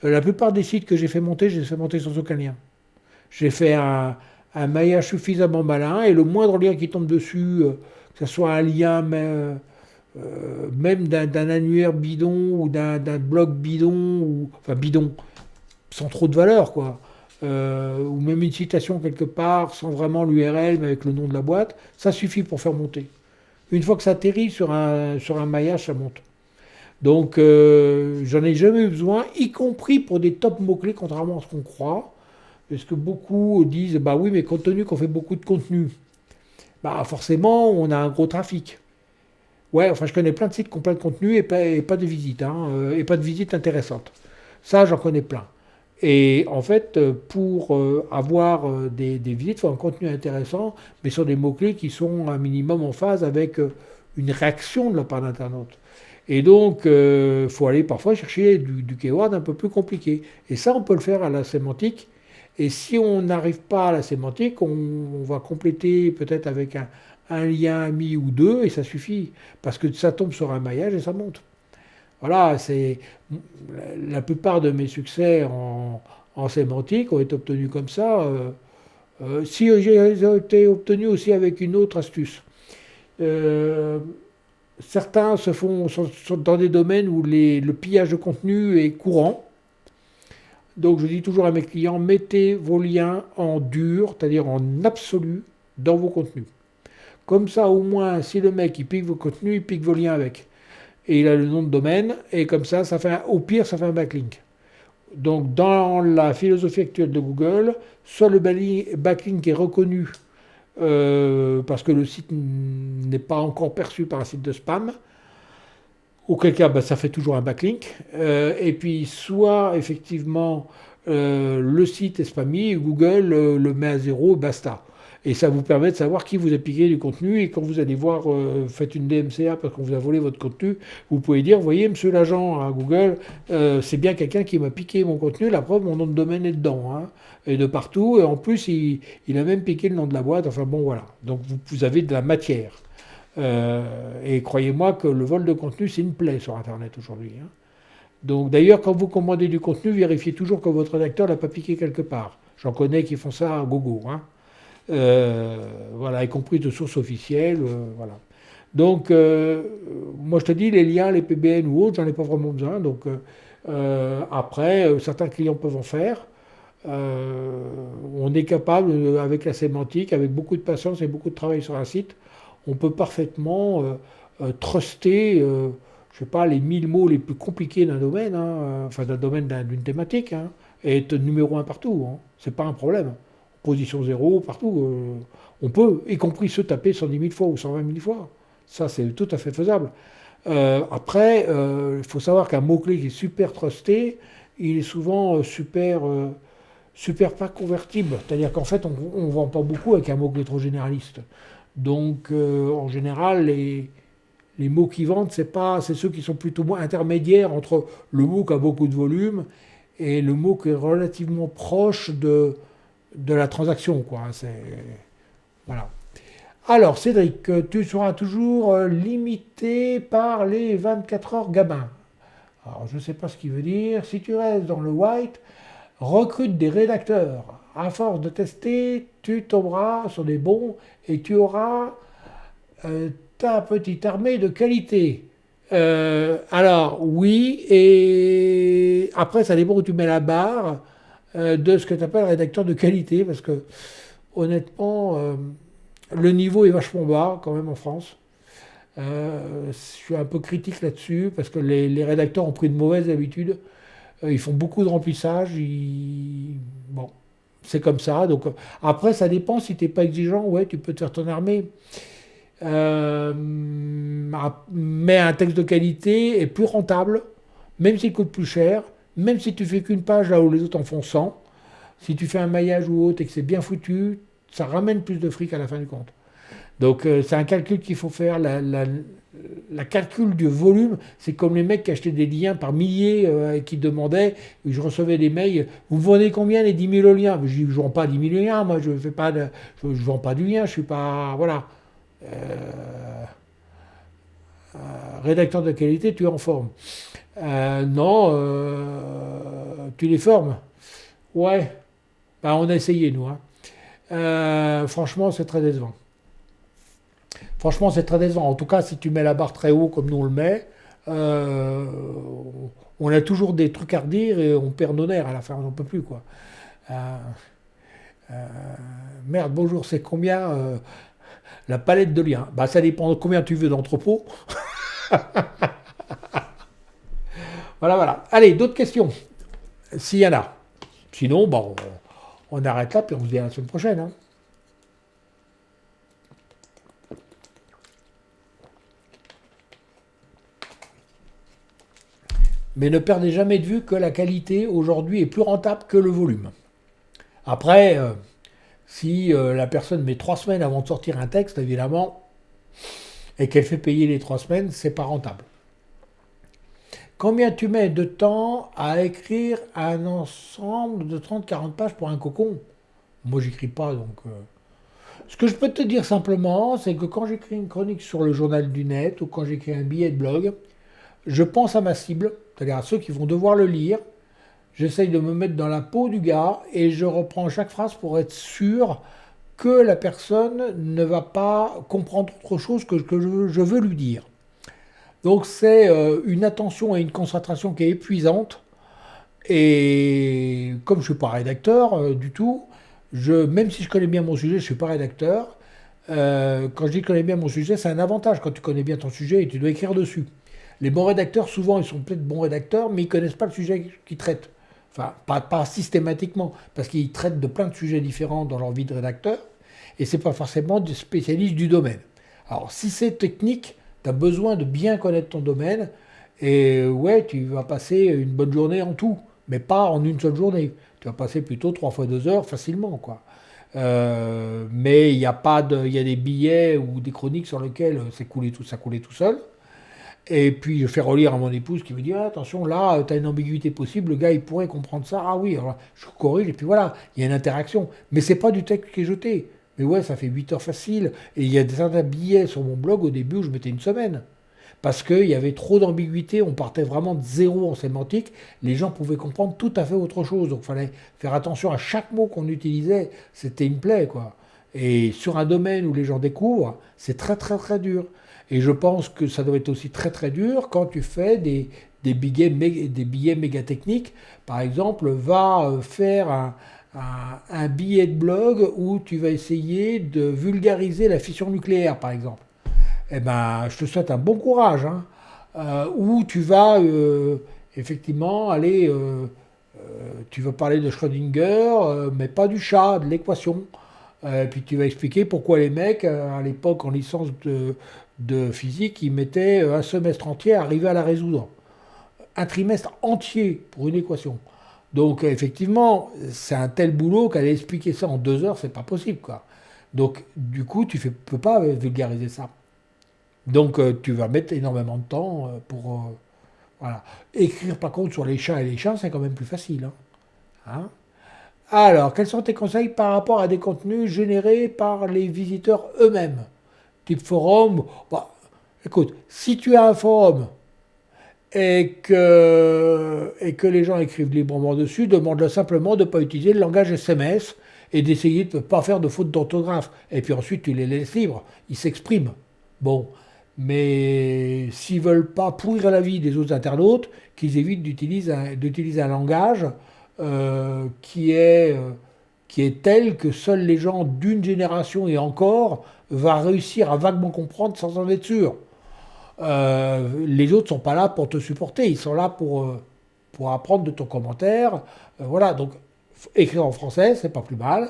La plupart des sites que j'ai fait monter, je les ai fait monter sans aucun lien. J'ai fait un maillage suffisamment malin et le moindre lien qui tombe dessus, que ce soit un lien même d'un annuaire bidon ou d'un blog bidon, ou, enfin bidon, sans trop de valeur, quoi. Ou même une citation quelque part, sans vraiment l'URL, mais avec le nom de la boîte, ça suffit pour faire monter. Une fois que ça atterrit sur un maillage, ça monte. Donc, j'en ai jamais eu besoin, y compris pour des top mots-clés, contrairement à ce qu'on croit. Parce que beaucoup disent, bah oui, mais compte tenu qu'on fait beaucoup de contenu, bah forcément, on a un gros trafic. Ouais, enfin, je connais plein de sites qui ont plein de contenu et pas de visites, hein, et pas de visites intéressantes. Ça, j'en connais plein. Et en fait, pour avoir des visites, il faut un contenu intéressant, mais sur des mots-clés qui sont un minimum en phase avec une réaction de la part d'internaute. Et donc, il faut aller parfois chercher du keyword un peu plus compliqué. Et ça, on peut le faire à la sémantique. Et si on n'arrive pas à la sémantique, on va compléter peut-être avec un lien ami ou deux, et ça suffit. Parce que ça tombe sur un maillage et ça monte. Voilà, c'est la plupart de mes succès en sémantique ont été obtenus comme ça. Si j'ai été obtenus aussi avec une autre astuce. Euh, Certains sont dans des domaines où le pillage de contenu est courant. Donc je dis toujours à mes clients, mettez vos liens en dur, c'est-à-dire en absolu, dans vos contenus. Comme ça, au moins, si le mec il pique vos contenus, il pique vos liens avec. Et il a le nom de domaine, et comme ça, au pire, ça fait un backlink. Donc dans la philosophie actuelle de Google, soit le backlink est reconnu parce que le site n'est pas encore perçu par un site de spam, auquel cas bah, ça fait toujours un backlink, et puis soit effectivement le site est spammy, Google le met à zéro, basta. Et ça vous permet de savoir qui vous a piqué du contenu, et quand vous allez voir, faites une DMCA parce qu'on vous a volé votre contenu, vous pouvez dire, voyez monsieur l'agent à Google, c'est bien quelqu'un qui m'a piqué mon contenu, la preuve, mon nom de domaine est dedans, hein, et de partout, et en plus il a même piqué le nom de la boîte, enfin bon voilà. Donc vous avez de la matière. Et croyez-moi que le vol de contenu, c'est une plaie sur Internet aujourd'hui, hein. Donc d'ailleurs, quand vous commandez du contenu, vérifiez toujours que votre rédacteur l'a pas piqué quelque part. J'en connais qui font ça à gogo, hein. Voilà, y compris de sources officielles, voilà. Donc, moi je te dis, les liens, les PBN ou autres, j'en ai pas vraiment besoin. Donc, après, certains clients peuvent en faire. On est capable, avec la sémantique, avec beaucoup de patience et beaucoup de travail sur un site, on peut parfaitement truster, je sais pas, les 1000 mots les plus compliqués d'un domaine, hein, enfin d'un domaine, d'une thématique, hein, et être numéro un partout, hein. C'est pas un problème. Position zéro, partout. On peut, y compris se taper 110 000 fois ou 120 000 fois. Ça, c'est tout à fait faisable. Après, il faut savoir qu'un mot-clé qui est super trusté, il est souvent super pas convertible. C'est-à-dire qu'en fait, on ne vend pas beaucoup avec un mot-clé trop généraliste. Donc, en général, les mots qui vendent, c'est ceux qui sont plutôt moins intermédiaires entre le mot qui a beaucoup de volume et le mot qui est relativement proche de la transaction, quoi. Voilà. Alors, Cédric, tu seras toujours limité par les 24 heures Gabin. Alors, je ne sais pas ce qu'il veut dire. Si tu restes dans le white, recrute des rédacteurs. À force de tester, tu tomberas sur des bons et tu auras ta petite armée de qualité. Alors, oui, et après, ça dépend où tu mets la barre de ce que tu appelles rédacteur de qualité, parce que, honnêtement, le niveau est vachement bas, quand même, en France. Je suis un peu critique là-dessus, parce que les rédacteurs ont pris de mauvaises habitudes. Ils font beaucoup de remplissage. Bon, c'est comme ça. Donc, après, ça dépend. Si tu n'es pas exigeant, ouais, tu peux te faire ton armée. Mais un texte de qualité est plus rentable, même s'il coûte plus cher, même si tu fais qu'une page là où les autres en font 100. Si tu fais un maillage ou autre et que c'est bien foutu, ça ramène plus de fric à la fin du compte. Donc c'est un calcul qu'il faut faire. La calcul du volume, c'est comme les mecs qui achetaient des liens par milliers et qui demandaient, je recevais des mails, vous vendez combien les 10 000 liens? Je dis, je ne vends pas 10 000 liens, moi je fais pas je vends pas du lien, je suis pas... Voilà. Euh, Rédacteur de qualité, tu es en forme. Non, tu les formes. Ouais, bah, on a essayé, nous, hein. Franchement, c'est très décevant. Franchement, c'est très décevant. En tout cas, si tu mets la barre très haut comme nous on le met, euh, on a toujours des trucs à redire et on perd nos nerfs à la fin, on n'en peut plus, quoi. Euh, Merde, bonjour, c'est combien la palette de liens? Bah, ça dépend de combien tu veux d'entrepôt. Voilà, voilà. Allez, d'autres questions, s'il y en a. Sinon, bon, on arrête là, puis on se dit à la semaine prochaine, hein. Mais ne perdez jamais de vue que la qualité aujourd'hui est plus rentable que le volume. Après, si la personne met 3 semaines avant de sortir un texte, évidemment, et qu'elle fait payer les 3 semaines, c'est pas rentable. Combien tu mets de temps à écrire un ensemble de 30-40 pages pour un cocon? Moi, j'écris pas, donc. Ce que je peux te dire simplement, c'est que quand j'écris une chronique sur le journal du net ou quand j'écris un billet de blog, je pense à ma cible, c'est-à-dire à ceux qui vont devoir le lire. J'essaye de me mettre dans la peau du gars et je reprends chaque phrase pour être sûr que la personne ne va pas comprendre autre chose que je veux lui dire. Donc c'est une attention et une concentration qui est épuisante. Et comme je ne suis pas rédacteur du tout, même si je connais bien mon sujet, je ne suis pas rédacteur. Quand je dis connais bien mon sujet, c'est un avantage quand tu connais bien ton sujet et tu dois écrire dessus. Les bons rédacteurs, souvent, ils sont peut-être bons rédacteurs, mais ils ne connaissent pas le sujet qu'ils traitent. Enfin, pas systématiquement, parce qu'ils traitent de plein de sujets différents dans leur vie de rédacteur, et ce n'est pas forcément des spécialistes du domaine. Alors, si c'est technique, tu as besoin de bien connaître ton domaine, et ouais, tu vas passer une bonne journée en tout, mais pas en une seule journée. Tu vas passer plutôt 3 fois 2 heures facilement, quoi. Mais il y a pas de, il y a des billets ou des chroniques sur lesquels ça coulait tout seul. Et puis je fais relire à mon épouse qui me dit ah, attention, là, tu as une ambiguïté possible, le gars il pourrait comprendre ça. Ah oui, alors je corrige, et puis voilà, il y a une interaction. Mais c'est pas du texte qui est jeté. Mais ouais, ça fait 8 heures facile. Et il y a des certains billets sur mon blog au début où je mettais une semaine. Parce qu'il y avait trop d'ambiguïté, on partait vraiment de zéro en sémantique, les gens pouvaient comprendre tout à fait autre chose. Donc il fallait faire attention à chaque mot qu'on utilisait, c'était une plaie, quoi. Et sur un domaine où les gens découvrent, c'est très très très dur. Et je pense que ça doit être aussi très très dur quand tu fais des billets méga techniques. Par exemple, va faire un billet de blog où tu vas essayer de vulgariser la fission nucléaire, par exemple. Eh ben, je te souhaite un bon courage, hein. Où tu vas effectivement aller, tu vas parler de Schrödinger, mais pas du chat, de l'équation. Puis tu vas expliquer pourquoi les mecs, à l'époque en licence de physique, ils mettaient un semestre entier à arriver à la résoudre. Un trimestre entier pour une équation. Donc effectivement, c'est un tel boulot qu'aller expliquer ça en 2 heures, c'est pas possible, quoi. Donc du coup, peux pas vulgariser ça. Donc tu vas mettre énormément de temps pour voilà. Écrire par contre sur les chats et les chats, c'est quand même plus facile, hein. Hein. Alors, quels sont tes conseils par rapport à des contenus générés par les visiteurs eux-mêmes? Type forum. Bah, écoute, si tu as un forum et que les gens écrivent librement dessus, demande-leur simplement de ne pas utiliser le langage SMS et d'essayer de ne pas faire de fautes d'orthographe. Et puis ensuite, tu les laisses libres. Ils s'expriment. Bon. Mais s'ils veulent pas pourrir la vie des autres internautes, qu'ils évitent d'utiliser un langage qui est tel que seuls les gens d'une génération et encore va réussir à vaguement comprendre sans en être sûr. Les autres sont pas là pour te supporter, ils sont là pour apprendre de ton commentaire. Voilà, donc écrire en français, c'est pas plus mal.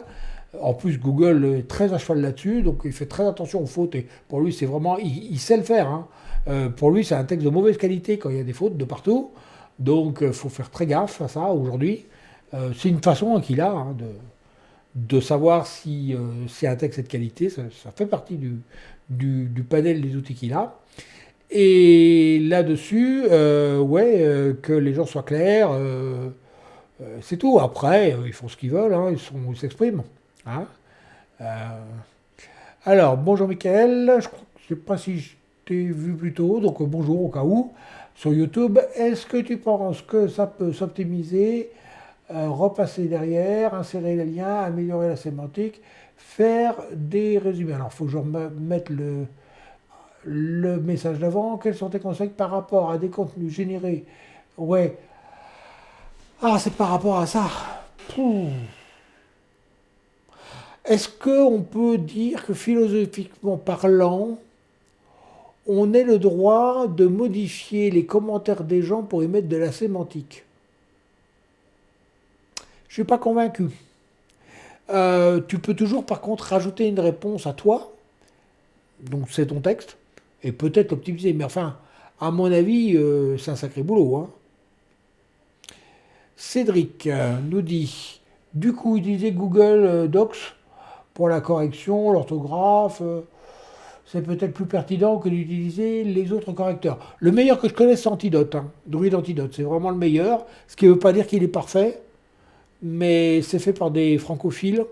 En plus, Google est très à cheval là-dessus, donc il fait très attention aux fautes. Et pour lui, c'est vraiment, il sait le faire, hein. Pour lui, c'est un texte de mauvaise qualité quand il y a des fautes de partout. Donc, il faut faire très gaffe à ça aujourd'hui. C'est une façon qu'il a, hein, de savoir si un texte est de qualité. Ça fait partie du panel des outils qu'il a. Et là-dessus, ouais, que les gens soient clairs, c'est tout. Après, ils font ce qu'ils veulent, hein, ils s'expriment, hein. Euh, alors, bonjour Michael, je ne sais pas si t'ai vu plus tôt, donc bonjour au cas où, sur YouTube. Est-ce que tu penses que ça peut s'optimiser, repasser derrière, insérer les liens, améliorer la sémantique, faire des résumés? Alors, il faut que je remette le message d'avant. Quels sont tes conseils par rapport à des contenus générés? Ouais. Ah, c'est par rapport à ça. Pouh. Est-ce qu'on peut dire que philosophiquement parlant, on ait le droit de modifier les commentaires des gens pour y mettre de la sémantique? Je ne suis pas convaincu. Tu peux toujours par contre rajouter une réponse à toi, donc c'est ton texte, et peut-être l'optimiser. Mais enfin, à mon avis, c'est un sacré boulot, hein. Cédric nous dit, du coup, utiliser Google Docs pour la correction, l'orthographe, c'est peut-être plus pertinent que d'utiliser les autres correcteurs. Le meilleur que je connaisse, c'est Antidote, hein. Druid Antidote, c'est vraiment le meilleur, ce qui ne veut pas dire qu'il est parfait, mais c'est fait par des francophiles,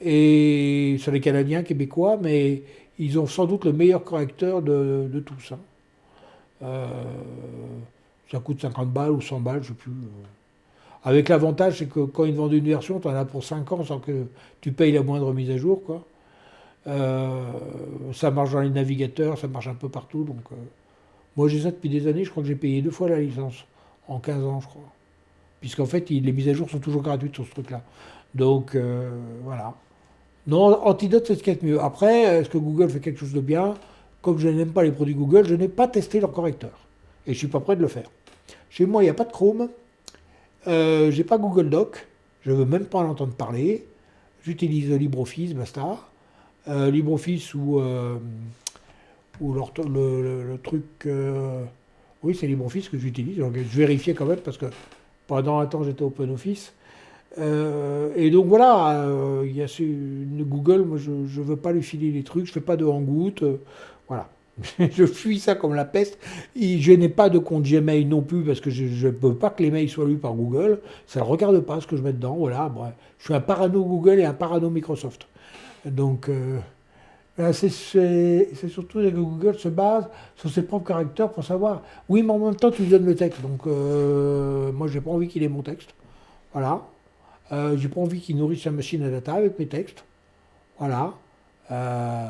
et sur les Canadiens, Québécois, mais ils ont sans doute le meilleur correcteur de tous, hein. Euh, Ça coûte 50 balles ou 100 balles, je ne sais plus. Avec l'avantage, c'est que quand ils vendent une version, tu en as pour 5 ans sans que tu payes la moindre mise à jour, quoi. Euh, Ça marche dans les navigateurs, ça marche un peu partout. Donc, moi, j'ai ça depuis des années. Je crois que j'ai payé 2 fois la licence en 15 ans, je crois. Puisqu'en fait, les mises à jour sont toujours gratuites sur ce truc-là. Donc, voilà. Non, Antidote, c'est ce qu'il y a de mieux. Après, est-ce que Google fait quelque chose de bien? Comme je n'aime pas les produits Google, je n'ai pas testé leur correcteur. Et je ne suis pas prêt de le faire. Chez moi, il n'y a pas de Chrome. J'ai pas Google Doc. Je veux même pas en entendre parler. J'utilise LibreOffice, basta. LibreOffice ou le truc. Oui, c'est LibreOffice que j'utilise. Donc, je vérifiais quand même parce que pendant un temps j'étais OpenOffice. Et donc voilà, il y a Google, moi je ne veux pas lui filer les trucs, je fais pas de hangouts, voilà. Je fuis ça comme la peste. Et je n'ai pas de compte Gmail non plus parce que je ne veux pas que les mails soient lus par Google. Ça ne regarde pas ce que je mets dedans. Voilà, bref. Je suis un parano Google et un parano Microsoft. Donc, c'est surtout que Google se base sur ses propres caractères pour savoir. Oui, mais en même temps, tu lui donnes le texte. Donc, moi, j'ai pas envie qu'il ait mon texte. Voilà. J'ai pas envie qu'il nourrisse sa machine à data avec mes textes. Voilà. Euh,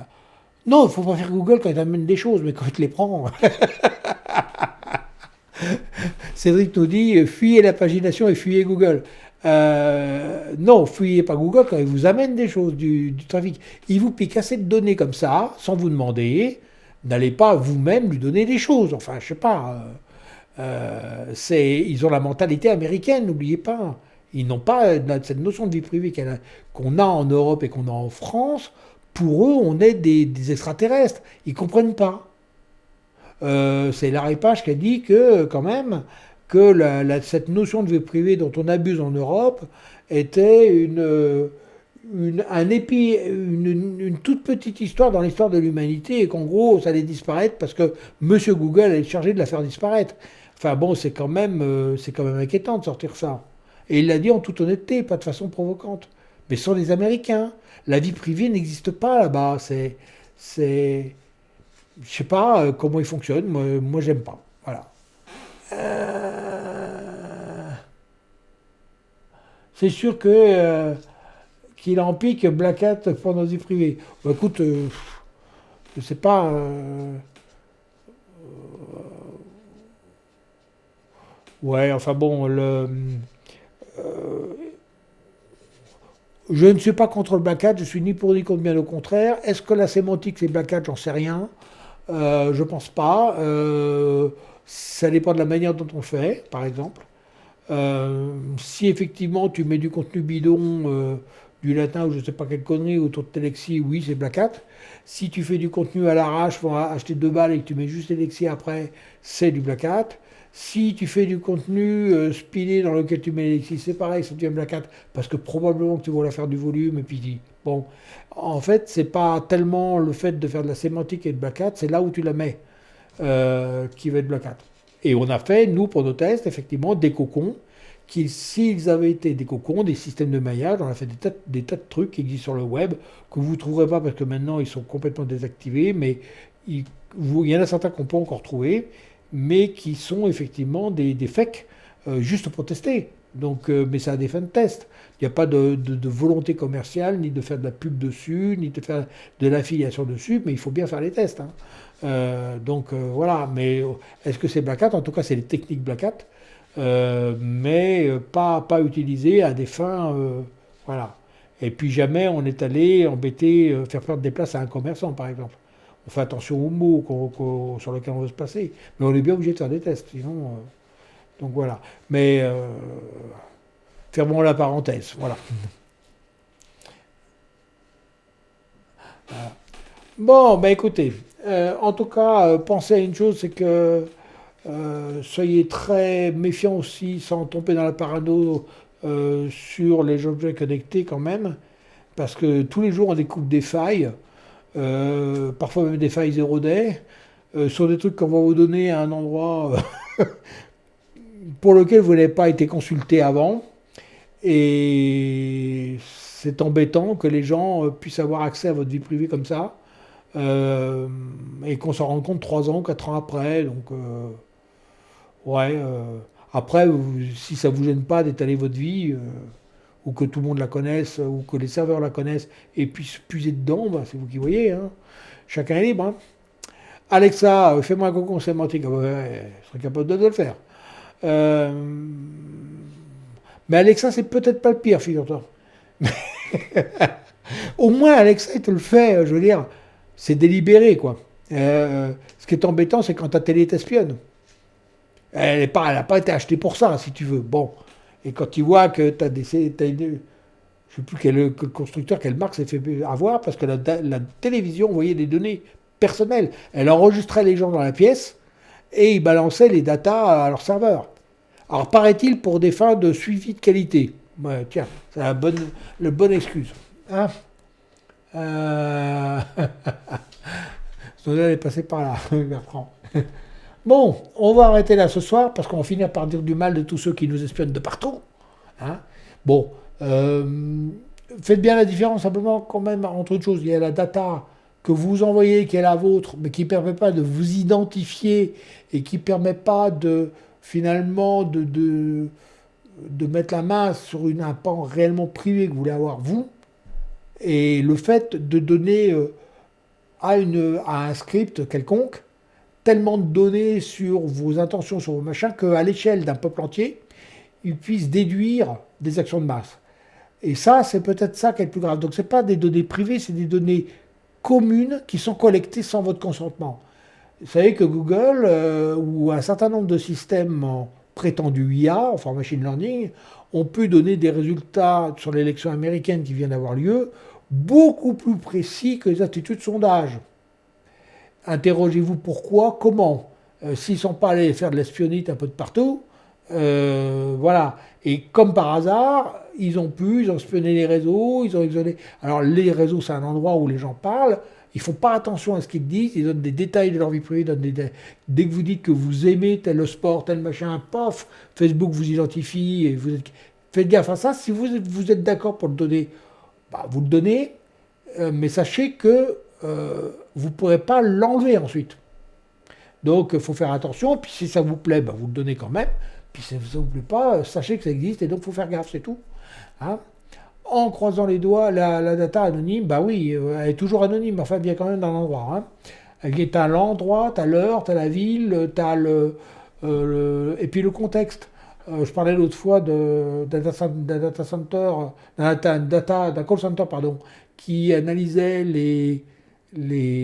non, il ne faut pas faire Google quand il t'amène des choses, mais quand il te les prend. Cédric nous dit fuyez la pagination et fuyez Google. Non, fuyez pas Google quand il vous amène des choses, du trafic. Il vous pique assez de données comme ça, sans vous demander. N'allez pas vous-même lui donner des choses. Enfin, je sais pas. Ils ont la mentalité américaine, n'oubliez pas. Ils n'ont pas cette notion de vie privée qu'on a en Europe et qu'on a en France. Pour eux, on est des extraterrestres. Ils ne comprennent pas. C'est Larry Page qui a dit que, quand même, que cette notion de vie privée dont on abuse en Europe était une toute petite histoire dans l'histoire de l'humanité et qu'en gros, ça allait disparaître parce que Monsieur Google allait charger de la faire disparaître. Enfin bon, c'est quand même inquiétant de sortir ça. Et il l'a dit en toute honnêteté, pas de façon provocante. Mais ce sont des Américains. La vie privée n'existe pas là-bas. Je sais pas comment ils fonctionnent. Moi j'aime pas. Voilà. C'est sûr que qu'il en pique Black Hat pour nos vies privées. Bah, écoute, je sais pas. Ouais, enfin bon, je ne suis pas contre le Black Hat, je suis ni pour ni contre, bien au contraire. Est-ce que la sémantique c'est Black Hat? J'en sais rien. Je pense pas. Ça dépend de la manière dont on le fait, par exemple. Si effectivement tu mets du contenu bidon, du latin ou je ne sais pas quelle connerie autour de Telexi, oui, c'est Black Hat. Si tu fais du contenu à l'arrache pour acheter 2 balles et que tu mets juste Telexi après, c'est du Black Hat. Si tu fais du contenu spiné dans lequel tu mets Telexi, c'est pareil, ça devient Black Hat parce que probablement que tu vas la faire du volume et puis bon. En fait, c'est pas tellement le fait de faire de la sémantique et de Black Hat, c'est là où tu la mets qui va être Black Hat. Et on a fait, nous, pour nos tests, effectivement, des cocons s'ils avaient été des cocons, des systèmes de maillage, on a fait des tas de trucs qui existent sur le web, que vous ne trouverez pas parce que maintenant ils sont complètement désactivés, mais il y en a certains qu'on peut encore trouver, mais qui sont effectivement des fakes, juste pour tester. Donc, mais ça a des fins de test. Il n'y a pas de volonté commerciale, ni de faire de la pub dessus, ni de faire de l'affiliation dessus, mais il faut bien faire les tests, hein. Voilà, mais est-ce que c'est Black Hat? En tout cas, c'est les techniques Black Hat, mais pas utilisées à des fins. Voilà. Et puis jamais on est allé embêter, faire perdre des places à un commerçant, par exemple. On fait attention aux mots sur lesquels on veut se passer, mais on est bien obligé de faire des tests, sinon. Donc voilà. Mais fermons la parenthèse. Voilà. Voilà. Bon, ben écoutez, en tout cas, pensez à une chose, c'est que soyez très méfiants aussi, sans tomber dans la parano sur les objets connectés quand même, parce que tous les jours on découvre des failles, parfois même des failles zéro day, sur des trucs qu'on va vous donner à un endroit pour lequel vous n'avez pas été consulté avant. Et c'est embêtant que les gens puissent avoir accès à votre vie privée comme ça, et qu'on s'en rende compte 3 ans, 4 ans après. Donc, ouais. Après, si ça vous gêne pas d'étaler votre vie, ou que tout le monde la connaisse, ou que les serveurs la connaissent et puissent puiser dedans, bah, c'est vous qui voyez, hein. Chacun est libre, hein. Alexa, fais-moi un cocon sémantique. Ah ouais, je serais capable de le faire. Euh, mais Alexa, c'est peut-être pas le pire, figure-toi. Au moins, Alexa, il te le fait, je veux dire, c'est délibéré, quoi. Ce qui est embêtant, c'est quand ta télé t'espionne. Elle n'a pas été achetée pour ça, si tu veux. Bon. Et quand tu vois que tu as des. Je ne sais plus quel constructeur, quelle marque s'est fait avoir, parce que la télévision voyait des données personnelles. Elle enregistrait les gens dans la pièce et il balançait les datas à leur serveur. Alors, paraît-il, pour des fins de suivi de qualité. Ouais, tiens, c'est la bonne excuse. Hein, euh... Snowden est passé par là, Bertrand. Bon, on va arrêter là ce soir parce qu'on va finir par dire du mal de tous ceux qui nous espionnent de partout. Hein. Bon, faites bien la différence simplement quand même entre autres choses. Il y a la data que vous envoyez qui est la vôtre, mais qui ne permet pas de vous identifier et qui ne permet pas de finalement de mettre la main sur un pan réellement privé que vous voulez avoir vous. Et le fait de donner à un script quelconque tellement de données sur vos intentions, sur vos machins, qu'à l'échelle d'un peuple entier, ils puissent déduire des actions de masse. Et ça, c'est peut-être ça qui est le plus grave. Donc, ce n'est pas des données privées, c'est des données communes qui sont collectées sans votre consentement. Vous savez que Google, ou un certain nombre de systèmes en prétendu IA, enfin machine learning, ont pu donner des résultats sur l'élection américaine qui vient d'avoir lieu, beaucoup plus précis que les instituts de sondage. Interrogez-vous pourquoi, comment. S'ils ne sont pas allés faire de l'espionnite un peu de partout, voilà. Et comme par hasard, ils ont espionné les réseaux, ils ont espionné. Alors les réseaux, c'est un endroit où les gens parlent. Ils ne font pas attention à ce qu'ils disent, ils donnent des détails de leur vie privée. Dès que vous dites que vous aimez tel sport, tel machin, pof, Facebook vous identifie et faites gaffe à ça. Si vous êtes d'accord pour le donner, bah, vous le donnez, mais sachez que vous ne pourrez pas l'enlever ensuite. Donc il faut faire attention, puis si ça vous plaît, bah, vous le donnez quand même, puis si ça ne vous plaît pas, sachez que ça existe, et donc il faut faire gaffe, c'est tout. Hein. En croisant les doigts, la data anonyme, bah oui, elle est toujours anonyme, enfin bien quand même dans l'endroit. Hein. Tu as l'endroit, tu as l'heure, tu as la ville, tu as et puis le contexte. Je parlais l'autre fois d'un data center, d'un call center, pardon, qui analysait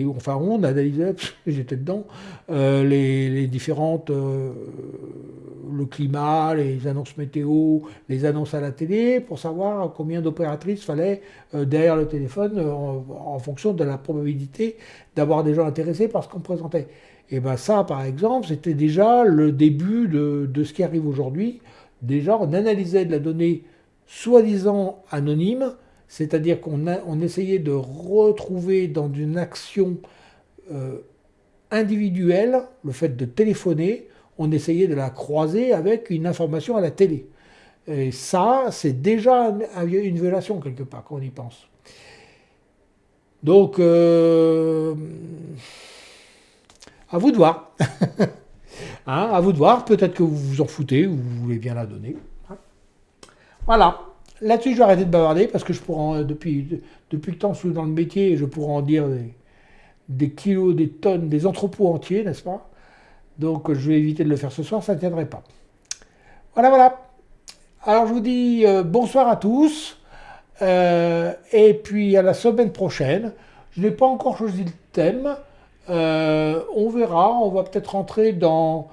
enfin on analysait, j'étais dedans, les différentes, le climat, les annonces météo, les annonces à la télé, pour savoir combien d'opératrices fallait derrière le téléphone en fonction de la probabilité d'avoir des gens intéressés par ce qu'on présentait. Et bien ça, par exemple, c'était déjà le début de ce qui arrive aujourd'hui. Déjà, on analysait de la donnée soi-disant anonyme, c'est-à-dire qu'on essayait de retrouver dans une action individuelle, le fait de téléphoner, on essayait de la croiser avec une information à la télé. Et ça, c'est déjà une violation quelque part quand on y pense. Donc, à vous de voir. Hein, à vous de voir. Peut-être que vous vous en foutez ou vous voulez bien la donner. Voilà. Là-dessus, je vais arrêter de bavarder parce que je pourrais, depuis le temps que je suis dans le métier, je pourrais en dire des kilos, des tonnes, des entrepôts entiers, n'est-ce pas? Donc, je vais éviter de le faire ce soir, ça ne tiendrait pas. Voilà, voilà. Alors, je vous dis bonsoir à tous. Et puis, à la semaine prochaine. Je n'ai pas encore choisi le thème. On verra. On va peut-être rentrer dans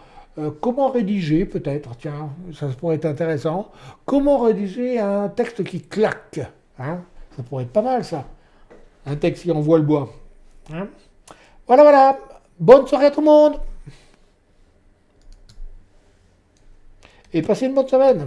comment rédiger, peut-être. Tiens, ça pourrait être intéressant. Comment rédiger un texte qui claque, hein? Ça pourrait être pas mal, ça. Un texte qui envoie le bois. Hein? Voilà, voilà. Bonne soirée à tout le monde. Et passez une bonne semaine.